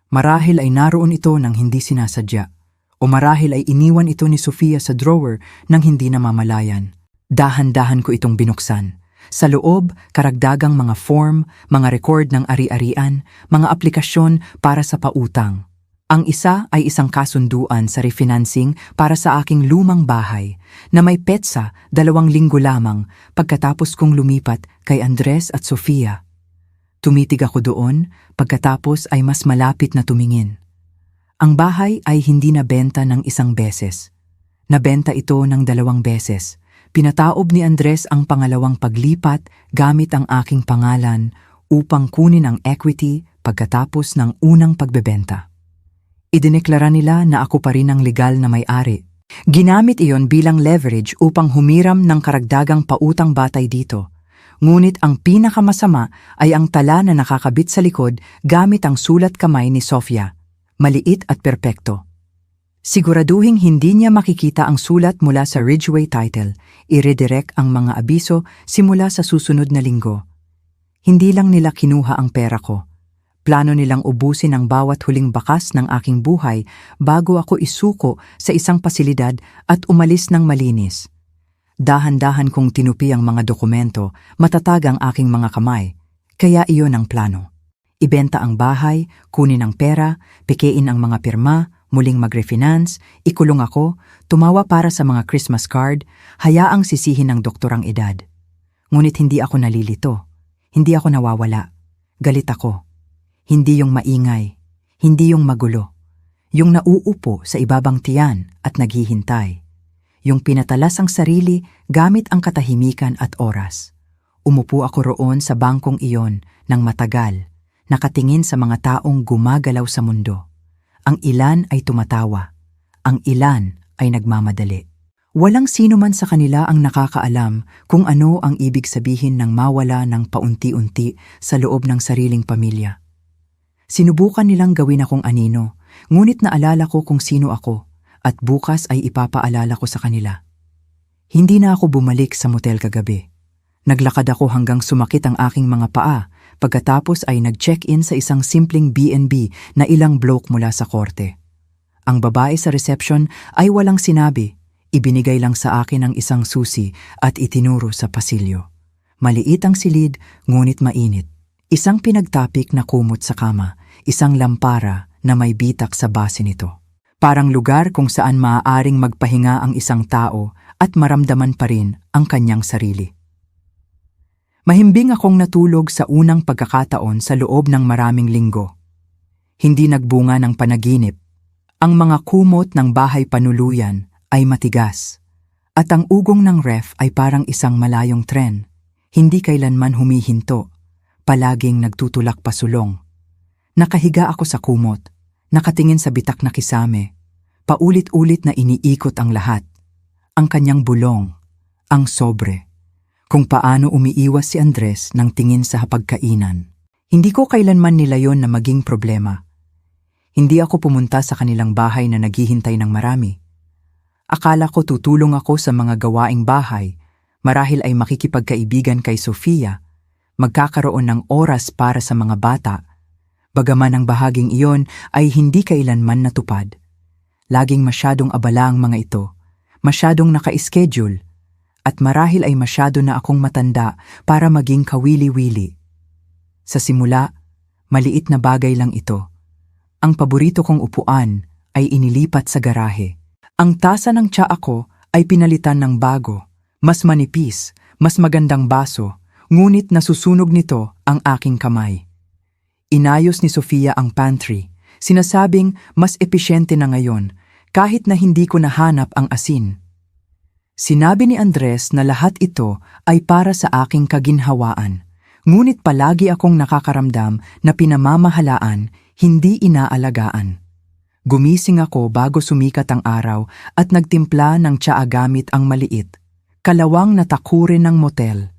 Marahil ay naroon ito nang hindi sinasadya. O marahil ay iniwan ito ni Sofia sa drawer nang hindi namamalayan. Dahan-dahan ko itong binuksan. Sa loob, karagdagang mga form, mga record ng ari-arian, mga aplikasyon para sa pautang. Ang isa ay isang kasunduan sa refinancing para sa aking lumang bahay na may petsa 2 linggo lamang pagkatapos kong lumipat kay Andres at Sofia. Tumitig ako doon pagkatapos ay mas malapit na tumingin. Ang bahay ay hindi nabenta ng 1 beses. Nabenta ito ng 2 beses. Pinataob ni Andres ang pangalawang paglipat gamit ang aking pangalan upang kunin ang equity pagkatapos ng unang pagbebenta. Idineklara nila na ako pa rin ang legal na may-ari. Ginamit iyon bilang leverage upang humiram ng karagdagang pautang batay dito. Ngunit ang pinakamasama ay ang tala na nakakabit sa likod gamit ang sulat kamay ni Sofia. Maliit at perpekto. Siguraduhing hindi niya makikita ang sulat mula sa Ridgeway title. I-redirect ang mga abiso simula sa susunod na linggo. Hindi lang nila kinuha ang pera ko. Plano nilang ubusin ang bawat huling bakas ng aking buhay bago ako isuko sa isang pasilidad at umalis ng malinis. Dahan-dahan kong tinupi ang mga dokumento, matatag ang aking mga kamay. Kaya iyon ang plano. Ibenta ang bahay, kunin ang pera, pikein ang mga pirma, muling mag-refinance, ikulong ako, tumawa para sa mga Christmas card, hayaang sisihin ng doktor ang edad. Ngunit hindi ako nalilito. Hindi ako nawawala. Galit ako. Hindi yung maingay. Hindi yung magulo. Yung nauupo sa ibabang tiyan at naghihintay. Yung pinatalas ang sarili gamit ang katahimikan at oras. Umupo ako roon sa bangkong iyon ng matagal, nakatingin sa mga taong gumagalaw sa mundo. Ang ilan ay tumatawa, ang ilan ay nagmamadali. Walang sino man sa kanila ang nakakaalam kung ano ang ibig sabihin ng mawala ng paunti-unti sa loob ng sariling pamilya. Sinubukan nilang gawin akong anino, ngunit naalala ko kung sino ako at bukas ay ipapaalala ko sa kanila. Hindi na ako bumalik sa motel kagabi. Naglakad ako hanggang sumakit ang aking mga paa, pagkatapos ay nag-check-in sa isang simpleng B&B na ilang block mula sa korte. Ang babae sa reception ay walang sinabi, ibinigay lang sa akin ang isang susi at itinuro sa pasilyo. Maliit ang silid, ngunit mainit. Isang pinagtapik na kumot sa kama, isang lampara na may bitak sa base nito. Parang lugar kung saan maaaring magpahinga ang isang tao at maramdaman pa rin ang kanyang sarili. Mahimbing akong natulog sa unang pagkakataon sa loob ng maraming linggo. Hindi nagbunga ng panaginip. Ang mga kumot ng bahay panuluyan ay matigas. At ang ugong ng ref ay parang isang malayong tren. Hindi kailanman humihinto. Palaging nagtutulak pasulong. Nakahiga ako sa kumot. Nakatingin sa bitak na kisame. Paulit-ulit na iniikot ang lahat. Ang kanyang bulong. Ang sobre. Kung paano umiiwas si Andres ng tingin sa hapagkainan. Hindi ko kailanman nilayon na maging problema. Hindi ako pumunta sa kanilang bahay na naghihintay ng marami. Akala ko tutulong ako sa mga gawaing bahay, marahil ay makikipagkaibigan kay Sofia, magkakaroon ng oras para sa mga bata. Bagaman ang bahaging iyon ay hindi kailanman natupad. Laging masyadong abala ang mga ito, masyadong naka-schedule, at marahil ay masyado na akong matanda para maging kawili-wili. Sa simula, maliit na bagay lang ito. Ang paborito kong upuan ay inilipat sa garahe. Ang tasa ng tsaa ko ay pinalitan ng bago, mas manipis, mas magandang baso, ngunit nasusunog nito ang aking kamay. Inayos ni Sofia ang pantry, sinasabing mas episyente na ngayon kahit na hindi ko nahanap ang asin. Sinabi ni Andres na lahat ito ay para sa aking kaginhawaan, ngunit palagi akong nakakaramdam na pinamamahalaan, hindi inaalagaan. Gumising ako bago sumikat ang araw at nagtimpla ng tsaa gamit ang maliit, kalawang na takurin ng motel.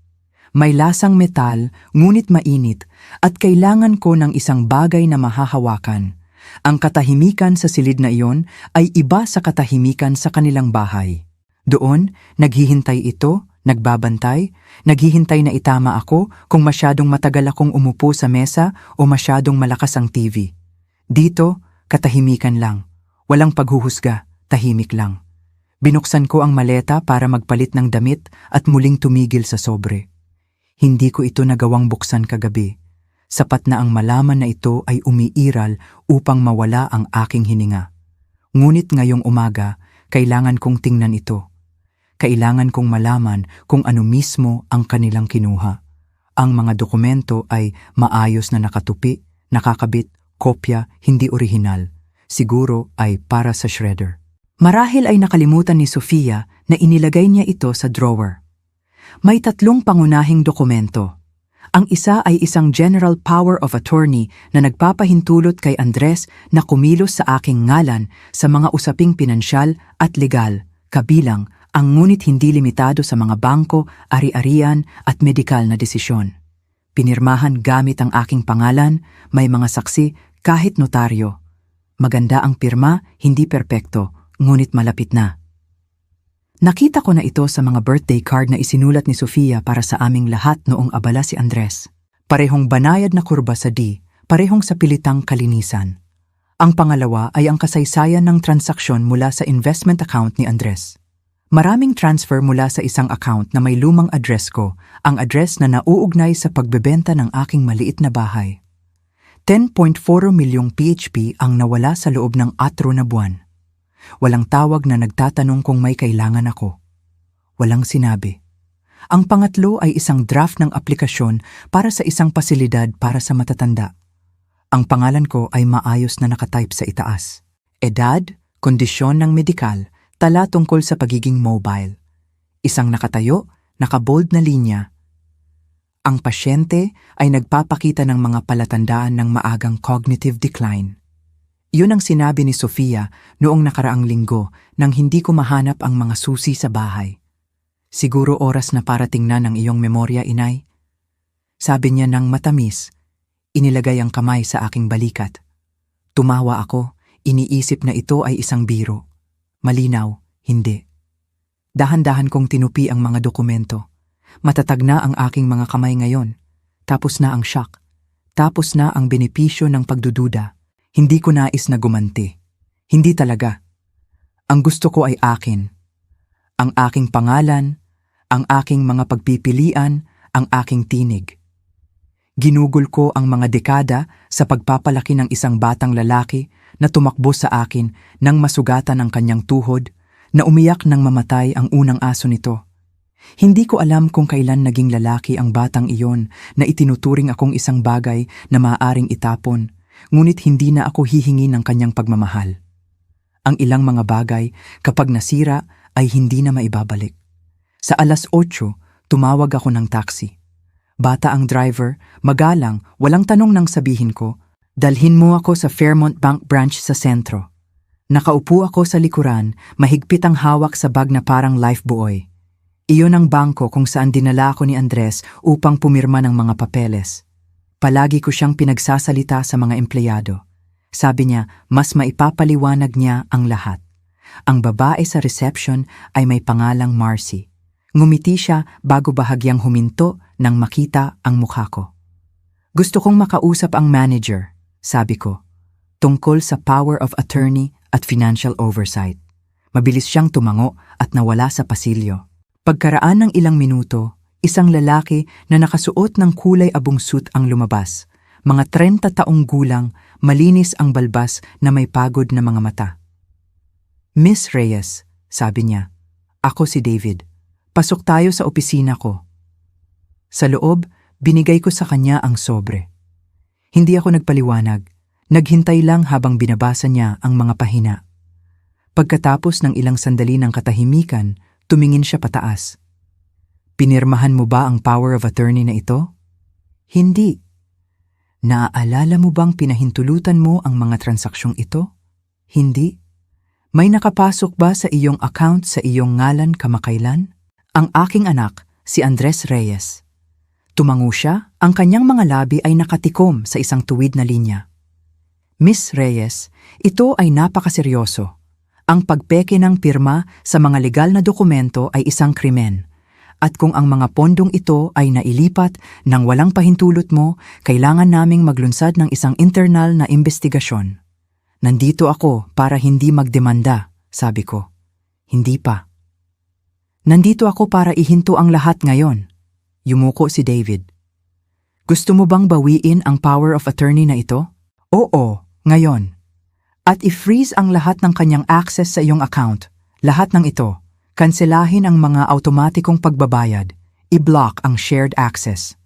May lasang metal, ngunit mainit, at kailangan ko ng isang bagay na mahahawakan. Ang katahimikan sa silid na iyon ay iba sa katahimikan sa kanilang bahay. Doon, naghihintay ito, nagbabantay, naghihintay na itama ako kung masyadong matagal akong umupo sa mesa o masyadong malakas ang TV. Dito, katahimikan lang. Walang paghuhusga, tahimik lang. Binuksan ko ang maleta para magpalit ng damit at muling tumigil sa sobre. Hindi ko ito nagawang buksan kagabi. Sapat na ang malaman na ito ay umiiral upang mawala ang aking hininga. Ngunit ngayong umaga, kailangan kong tingnan ito. Kailangan kong malaman kung ano mismo ang kanilang kinuha. Ang mga dokumento ay maayos na nakatupi, nakakabit, kopya, hindi orihinal. Siguro ay para sa shredder. Marahil ay nakalimutan ni Sofia na inilagay niya ito sa drawer. May 3 pangunahing dokumento. Ang isa ay isang General Power of Attorney na nagpapahintulot kay Andres na kumilos sa aking ngalan sa mga usaping pinansyal at legal, kabilang ang ngunit hindi limitado sa mga bangko, ari-arian at medikal na desisyon. Pinirmahan gamit ang aking pangalan, may mga saksi kahit notaryo. Maganda ang pirma, hindi perpekto, ngunit malapit na. Nakita ko na ito sa mga birthday card na isinulat ni Sofia para sa aming lahat noong abala si Andres. Parehong banayad na kurba sa D, parehong sa pilitang kalinisan. Ang pangalawa ay ang kasaysayan ng transaksyon mula sa investment account ni Andres. Maraming transfer mula sa isang account na may lumang address ko, ang address na nauugnay sa pagbebenta ng aking maliit na bahay. 10.4 milyong PHP ang nawala sa loob ng 4 na buwan. Walang tawag na nagtatanong kung may kailangan ako. Walang sinabi. Ang pangatlo ay isang draft ng aplikasyon para sa isang pasilidad para sa matatanda. Ang pangalan ko ay maayos na nakatype sa itaas. Edad, kondisyon ng medikal, tala tungkol sa pagiging mobile. Isang nakatayo, nakabold na linya. Ang pasyente ay nagpapakita ng mga palatandaan ng maagang cognitive decline. Yun ang sinabi ni Sofia noong nakaraang linggo nang hindi ko mahanap ang mga susi sa bahay. Siguro oras na para tingnan ang iyong memorya, inay. Sabi niya ng matamis, inilagay ang kamay sa aking balikat. Tumawa ako, iniisip na ito ay isang biro. Malinaw, hindi. Dahan-dahan kong tinupi ang mga dokumento. Matatag na ang aking mga kamay ngayon. Tapos na ang shock. Tapos na ang benepisyo ng pagdududa. Hindi ko nais na gumanti. Hindi talaga. Ang gusto ko ay akin. Ang aking pangalan, ang aking mga pagpipilian, ang aking tinig. Ginugol ko ang mga dekada sa pagpapalaki ng isang batang lalaki na tumakbo sa akin nang masugatan ang kanyang tuhod, na umiyak nang mamatay ang unang aso nito. Hindi ko alam kung kailan naging lalaki ang batang iyon na itinuturing akong isang bagay na maaaring itapon, ngunit hindi na ako hihingi ng kanyang pagmamahal. Ang ilang mga bagay, kapag nasira, ay hindi na maibabalik. Sa 8:00, tumawag ako ng taxi. Bata ang driver, magalang, walang tanong nang sabihin ko, dalhin mo ako sa Fairmont Bank branch sa sentro. Nakaupo ako sa likuran, mahigpit ang hawak sa bag na parang lifebuoy. Iyon ang bangko kung saan dinala ako ni Andres upang pumirma ng mga papeles. Palagi ko siyang pinagsasalita sa mga empleyado. Sabi niya, mas maipapaliwanag niya ang lahat. Ang babae sa reception ay may pangalang Marcy. Ngumiti siya bago bahagyang huminto nang makita ang mukha ko. Gusto kong makausap ang manager, sabi ko, tungkol sa power of attorney at financial oversight. Mabilis siyang tumango at nawala sa pasilyo. Pagkaraan ng ilang minuto, isang lalaki na nakasuot ng kulay abong suit ang lumabas. Mga 30 taong gulang, malinis ang balbas na may pagod na mga mata. Miss Reyes, sabi niya, ako si David. Pasok tayo sa opisina ko. Sa loob, binigay ko sa kanya ang sobre. Hindi ako nagpaliwanag. Naghintay lang habang binabasa niya ang mga pahina. Pagkatapos ng ilang sandali ng katahimikan, tumingin siya pataas. Pinirmahan mo ba ang power of attorney na ito? Hindi. Naaalala mo bang pinahintulutan mo ang mga transaksyong ito? Hindi. May nakapasok ba sa iyong account sa iyong ngalan kamakailan? Ang aking anak, si Andres Reyes. Tumango siya, ang kanyang mga labi ay nakatikom sa isang tuwid na linya. Miss Reyes, ito ay napakaseryoso. Ang pagpeke ng pirma sa mga legal na dokumento ay isang krimen. At kung ang mga pondong ito ay nailipat nang walang pahintulot mo, kailangan naming maglunsad ng isang internal na investigasyon. Nandito ako para hindi magdemanda, sabi ko. Hindi pa. Nandito ako para ihinto ang lahat ngayon. Yumuko si David. Gusto mo bang bawiin ang power of attorney na ito? Oo, ngayon. At i-freeze ang lahat ng kanyang access sa iyong account. Lahat ng ito. Kanselahin ang mga automatikong pagbabayad. I-block ang shared access.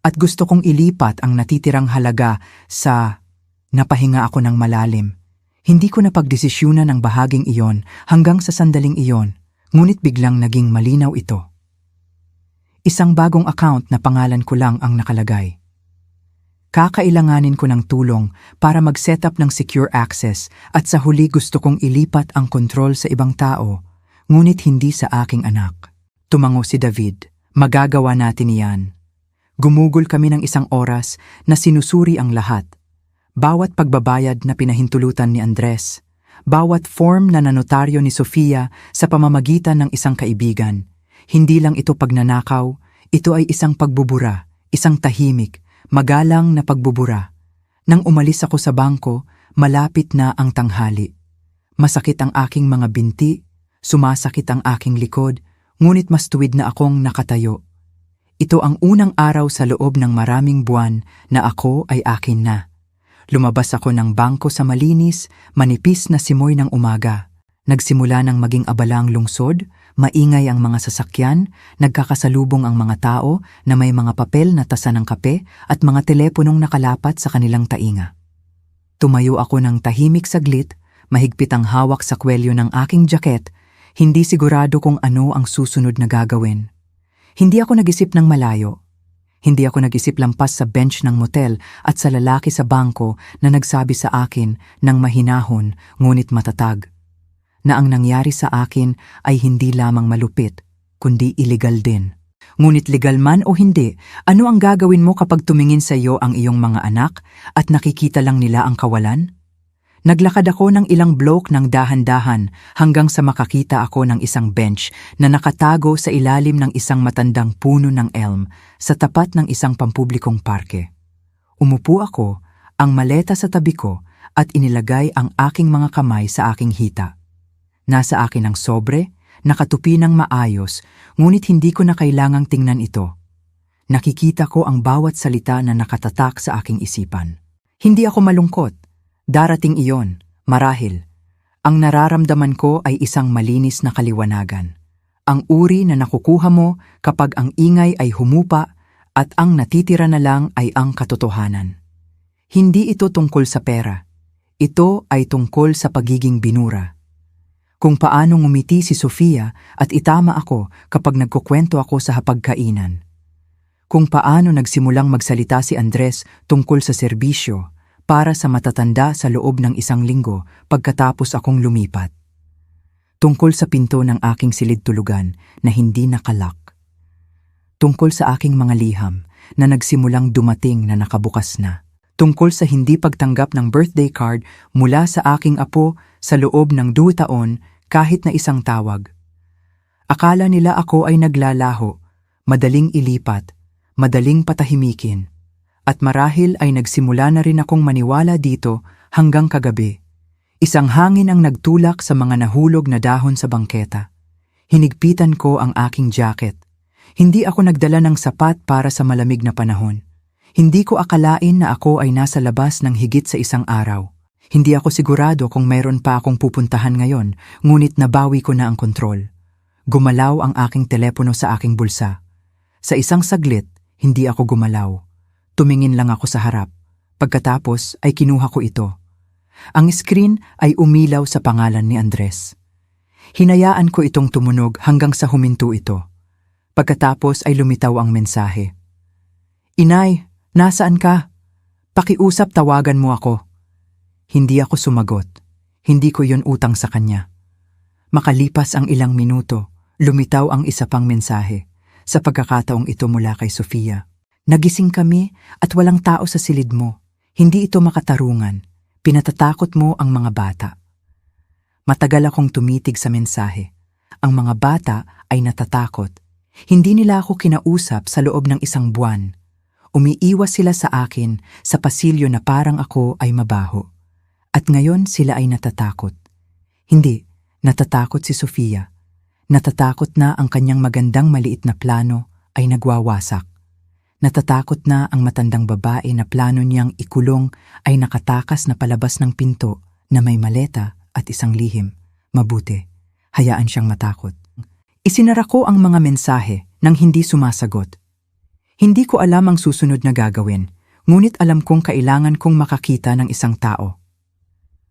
At gusto kong ilipat ang natitirang halaga sa... Napahinga ako ng malalim. Hindi ko napagdesisyunan ang bahaging iyon hanggang sa sandaling iyon, ngunit biglang naging malinaw ito. Isang bagong account na pangalan ko lang ang nakalagay. Kakailanganin ko ng tulong para mag-setup ng secure access at sa huli gusto kong ilipat ang kontrol sa ibang tao, ngunit hindi sa aking anak. Tumango si David. Magagawa natin iyan. Gumugol kami ng isang oras na sinusuri ang lahat. Bawat pagbabayad na pinahintulutan ni Andres, bawat form na nanotaryo ni Sofia sa pamamagitan ng isang kaibigan. Hindi lang ito pagnanakaw, ito ay isang pagbubura, isang tahimik, magalang na pagbubura. Nang umalis ako sa bangko, malapit na ang tanghali. Masakit ang aking mga binti, sumasakit ang aking likod, ngunit mas tuwid na akong nakatayo. Ito ang unang araw sa loob ng maraming buwan na ako ay akin na. Lumabas ako ng bangko sa malinis, manipis na simoy ng umaga. Nagsimula ng maging abala ang lungsod, maingay ang mga sasakyan, nagkakasalubong ang mga tao na may mga papel na tasa ng kape at mga teleponong nakalapat sa kanilang tainga. Tumayo ako ng tahimik saglit, Mahigpit ang hawak sa kwelyo ng aking jacket, hindi sigurado kung ano ang susunod na gagawin. Hindi ako nag-isip ng malayo. Hindi ako nag-isip lampas sa bench ng motel at sa lalaki sa bangko na nagsabi sa akin ng mahinahon ngunit matatag, na ang nangyari sa akin ay hindi lamang malupit, kundi illegal din. Ngunit legal man o hindi, ano ang gagawin mo kapag tumingin sa iyo ang iyong mga anak at nakikita lang nila ang kawalan? Naglakad ako ng ilang block ng dahan-dahan hanggang sa makakita ako ng isang bench na nakatago sa ilalim ng isang matandang puno ng elm sa tapat ng isang pampublikong parke. Umupo ako, ang maleta sa tabi ko at inilagay ang aking mga kamay sa aking hita. Nasa akin ang sobre, nakatupi ng maayos, ngunit hindi ko na kailangang tingnan ito. Nakikita ko ang bawat salita na nakatatak sa aking isipan. Hindi ako malungkot. Darating iyon, marahil. Ang nararamdaman ko ay isang malinis na kaliwanagan. Ang uri na nakukuha mo kapag ang ingay ay humupa at ang natitira na lang ay ang katotohanan. Hindi ito tungkol sa pera. Ito ay tungkol sa pagiging binura. Kung paano ngumiti si Sofia at itama ako kapag nagkukwento ako sa hapagkainan. Kung paano nagsimulang magsalita si Andres tungkol sa serbisyo para sa matatanda sa loob ng isang linggo pagkatapos akong lumipat. Tungkol sa pinto ng aking silid-tulugan na hindi nakalak. Tungkol sa aking mga liham na nagsimulang dumating na nakabukas na. Tungkol sa hindi pagtanggap ng birthday card mula sa aking apo sa loob ng 2 taon kahit na isang tawag. Akala nila ako ay naglalaho, madaling ilipat, madaling patahimikin. At marahil ay nagsimula na rin akong maniwala dito hanggang kagabi. Isang hangin ang nagtulak sa mga nahulog na dahon sa bangketa. Hinigpitan ko ang aking jacket. Hindi ako nagdala ng sapat para sa malamig na panahon. Hindi ko akalain na ako ay nasa labas ng higit sa isang araw. Hindi ako sigurado kung mayroon pa akong pupuntahan ngayon, ngunit nabawi ko na ang kontrol. Gumalaw ang aking telepono sa aking bulsa. Sa isang saglit, hindi ako gumalaw. Tumingin lang ako sa harap. Pagkatapos ay kinuha ko ito. Ang screen ay umilaw sa pangalan ni Andres. Hinayaan ko itong tumunog hanggang sa huminto ito. Pagkatapos ay lumitaw ang mensahe. "Inay, nasaan ka? Pakiusap, tawagan mo ako." Hindi ako sumagot. Hindi ko yon utang sa kanya. Makalipas ang ilang minuto, lumitaw ang isa pang mensahe. Sa pagkakataong ito mula kay Sofia. "Nagising kami at walang tao sa silid mo. Hindi ito makatarungan. Pinatatakot mo ang mga bata." Matagal akong tumitig sa mensahe. Ang mga bata ay natatakot. Hindi nila ako kinausap sa loob ng 1 buwan. Umiiwas sila sa akin sa pasilyo na parang ako ay mabaho. At ngayon sila ay natatakot. Hindi, natatakot si Sofia. Natatakot na ang kanyang magandang maliit na plano ay nagwawasak. Natatakot na ang matandang babae na plano niyang ikulong ay nakatakas na palabas ng pinto na may maleta at isang lihim. Mabuti, hayaan siyang matakot. Isinara ko ang mga mensahe nang hindi sumasagot. Hindi ko alam ang susunod na gagawin, ngunit alam kong kailangan kong makakita ng isang tao.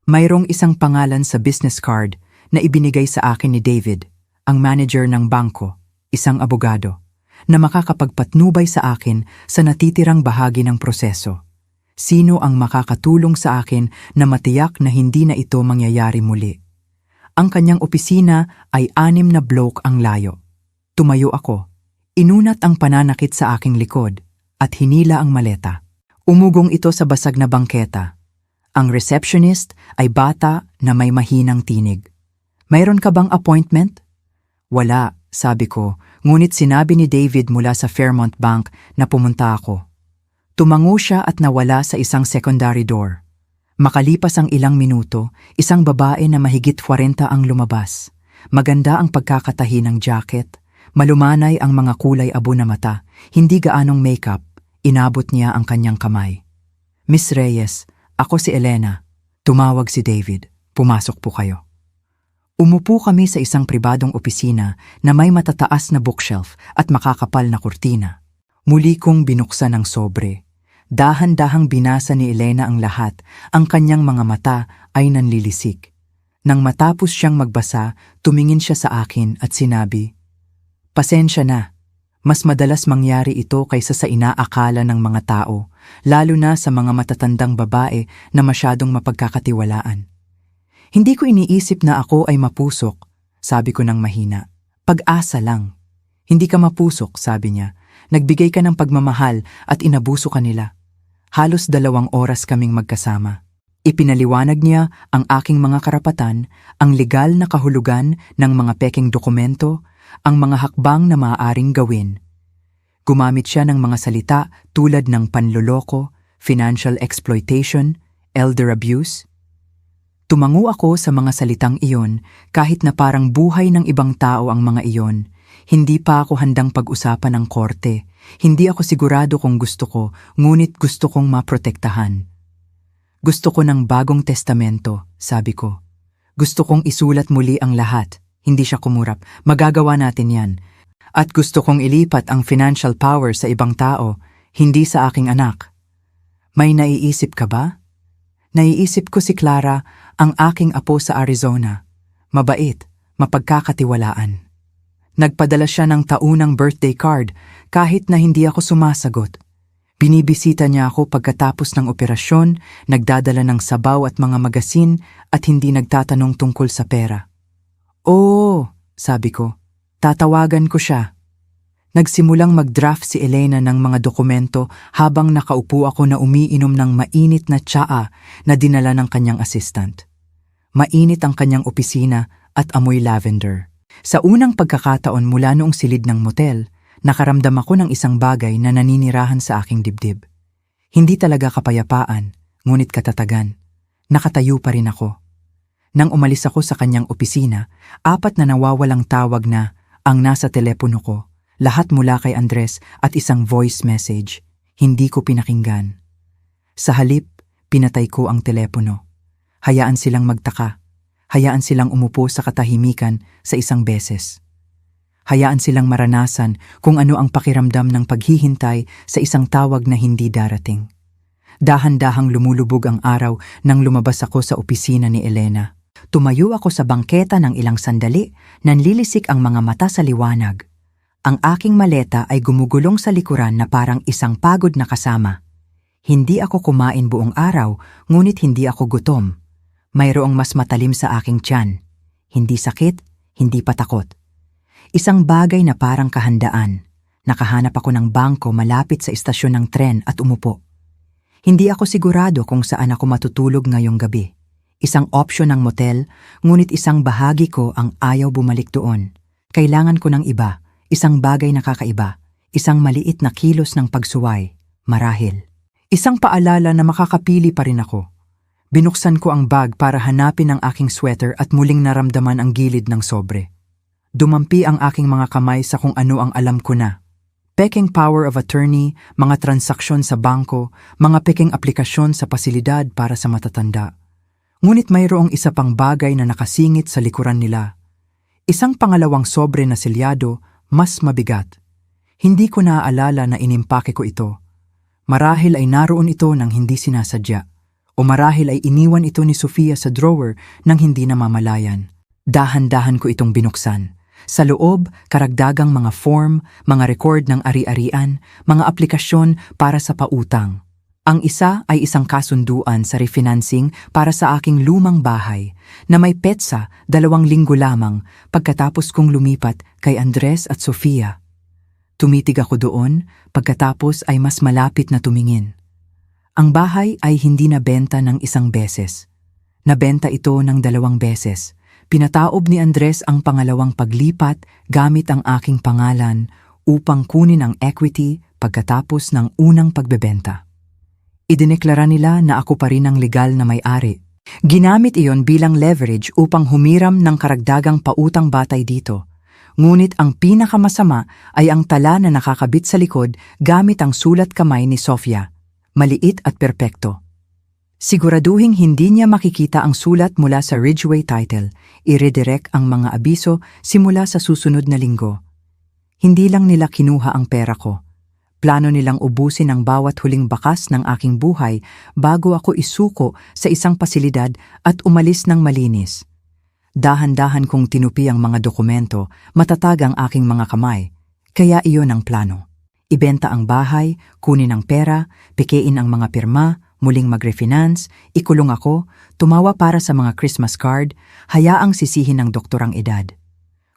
Mayroong isang pangalan sa business card na ibinigay sa akin ni David, ang manager ng bangko, isang abogado, na makakapagpatnubay sa akin sa natitirang bahagi ng proseso. Sino ang makakatulong sa akin na matiyak na hindi na ito mangyayari muli? Ang kanyang opisina ay 6 na block ang layo. Tumayo ako. Inunat ang pananakit sa aking likod at hinila ang maleta. Umugong ito sa basag na bangketa. Ang receptionist ay bata na may mahinang tinig. "Mayroon ka bang appointment?" "Wala," sabi ko, ngunit sinabi ni David mula sa Fairmont Bank na pumunta ako. Tumango siya at nawala sa isang secondary door. Makalipas ang ilang minuto, isang babae na mahigit 40 ang lumabas. Maganda ang pagkakatahi ng jacket, malumanay ang mga kulay abo na mata, hindi gaanong makeup, inabot niya ang kanyang kamay. "Miss Reyes, ako si Elena." Tumawag si David, "Pumasok po kayo." Umupo kami sa isang pribadong opisina na may matataas na bookshelf at makakapal na kurtina. Muli kong binuksan ang sobre. Dahan-dahang binasa ni Elena ang lahat, ang kanyang mga mata ay nanlilisik. Nang matapos siyang magbasa, tumingin siya sa akin at sinabi, "Pasensya na. Mas madalas mangyari ito kaysa sa inaakala ng mga tao, lalo na sa mga matatandang babae na masyadong mapagkakatiwalaan." "Hindi ko iniisip na ako ay mapusok," sabi ko ng mahina. "Pag-asa lang." "Hindi ka mapusok," sabi niya. "Nagbigay ka ng pagmamahal at inabuso ka nila." Halos 2 oras kaming magkasama. Ipinaliwanag niya ang aking mga karapatan, ang legal na kahulugan ng mga pekeng dokumento, ang mga hakbang na maaaring gawin. Gumamit siya ng mga salita tulad ng panloloko, financial exploitation, elder abuse. Tumango ako sa mga salitang iyon kahit na parang buhay ng ibang tao ang mga iyon. Hindi pa ako handang pag-usapan ng korte. Hindi ako sigurado kung gusto ko, ngunit gusto kong maprotektahan. "Gusto ko ng bagong testamento," sabi ko. "Gusto kong isulat muli ang lahat." Hindi siya kumurap. "Magagawa natin yan. At gusto kong ilipat ang financial power sa ibang tao, hindi sa aking anak." "May naiisip ka ba?" "Naiisip ko si Clara, ang aking apo sa Arizona. Mabait, mapagkakatiwalaan." Nagpadala siya ng taunang birthday card kahit na hindi ako sumasagot. Binibisita niya ako pagkatapos ng operasyon, nagdadala ng sabaw at mga magasin at hindi nagtatanong tungkol sa pera. "Oo," sabi ko, "tatawagan ko siya." Nagsimulang mag-draft si Elena ng mga dokumento habang nakaupo ako na umiinom ng mainit na tsaa na dinala ng kanyang assistant. Mainit ang kanyang opisina at amoy lavender. Sa unang pagkakataon mula noong silid ng motel, nakaramdam ako ng isang bagay na naninirahan sa aking dibdib. Hindi talaga kapayapaan, ngunit katatagan. Nakatayo pa rin ako. Nang umalis ako sa kanyang opisina, 4 na nawawalang tawag na ang nasa telepono ko, lahat mula kay Andres at isang voice message. Hindi ko pinakinggan. Sa halip, pinatay ko ang telepono. Hayaan silang magtaka. Hayaan silang umupo sa katahimikan sa isang beses. Hayaan silang maranasan kung ano ang pakiramdam ng paghihintay sa isang tawag na hindi darating. Dahan-dahang lumulubog ang araw nang lumabas ako sa opisina ni Elena. Tumayo ako sa bangketa ng ilang sandali, nanlilisik ang mga mata sa liwanag. Ang aking maleta ay gumugulong sa likuran na parang isang pagod na kasama. Hindi ako kumain buong araw, ngunit hindi ako gutom. Mayroong mas matalim sa aking tiyan. Hindi sakit, hindi pa takot. Isang bagay na parang kahandaan. Nakahanap ako ng bangko malapit sa istasyon ng tren at umupo. Hindi ako sigurado kung saan ako matutulog ngayong gabi. Isang opsyon ng motel, ngunit isang bahagi ko ang ayaw bumalik doon. Kailangan ko ng iba, isang bagay na kakaiba, isang maliit na kilos ng pagsuway, marahil. Isang paalala na makakapili pa rin ako. Binuksan ko ang bag para hanapin ang aking sweater at muling naramdaman ang gilid ng sobre. Dumampi ang aking mga kamay sa kung ano ang alam ko na. Peking power of attorney, mga transaksyon sa bangko, mga peking aplikasyon sa pasilidad para sa matatanda. Ngunit mayroong isa pang bagay na nakasingit sa likuran nila. Isang pangalawang sobre na selyado, mas mabigat. Hindi ko naaalala na inimpake ko ito. Marahil ay naroon ito nang hindi sinasadya. O marahil ay iniwan ito ni Sofia sa drawer nang hindi namamalayan. Dahan-dahan ko itong binuksan. Sa loob, karagdagang mga form, mga record ng ari-arian, mga aplikasyon para sa pautang. Ang isa ay isang kasunduan sa refinancing para sa aking lumang bahay na may petsa 2 linggo lamang pagkatapos kong lumipat kay Andres at Sofia. Tumitig ako doon, pagkatapos ay mas malapit na tumingin. Ang bahay ay hindi nabenta ng 1 beses. Nabenta ito ng 2 beses. Pinataob ni Andres ang pangalawang paglipat gamit ang aking pangalan upang kunin ang equity pagkatapos ng unang pagbebenta. Idineklara nila na ako pa rin ang legal na may-ari. Ginamit iyon bilang leverage upang humiram ng karagdagang pautang batay dito. Ngunit ang pinakamasama ay ang tala na nakakabit sa likod gamit ang sulat kamay ni Sofia. Maliit at perpekto. Siguraduhing hindi niya makikita ang sulat mula sa Ridgeway title. I-redirect ang mga abiso simula sa susunod na linggo. Hindi lang nila kinuha ang pera ko. Plano nilang ubusin ang bawat huling bakas ng aking buhay bago ako isuko sa isang pasilidad at umalis ng malinis. Dahan-dahan kong tinupi ang mga dokumento, matatag ang aking mga kamay. Kaya iyon ang plano. Ibenta ang bahay, kunin ang pera, pikein ang mga pirma, muling mag-refinance, ikulong ako, tumawa para sa mga Christmas card, hayaang sisihin ng doktor ang edad.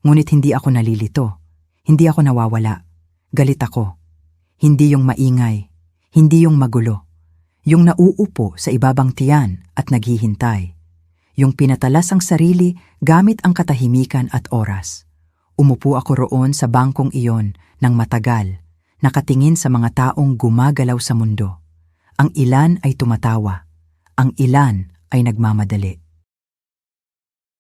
Ngunit hindi ako nalilito. Hindi ako nawawala. Galit ako. Hindi yung maingay. Hindi yung magulo. Yung nauupo sa ibabang tiyan at naghihintay. Yung pinatalas ang sarili gamit ang katahimikan at oras. Umupo ako roon sa bangkong iyon ng matagal, nakatingin sa mga taong gumagalaw sa mundo. Ang ilan ay tumatawa, ang ilan ay nagmamadali.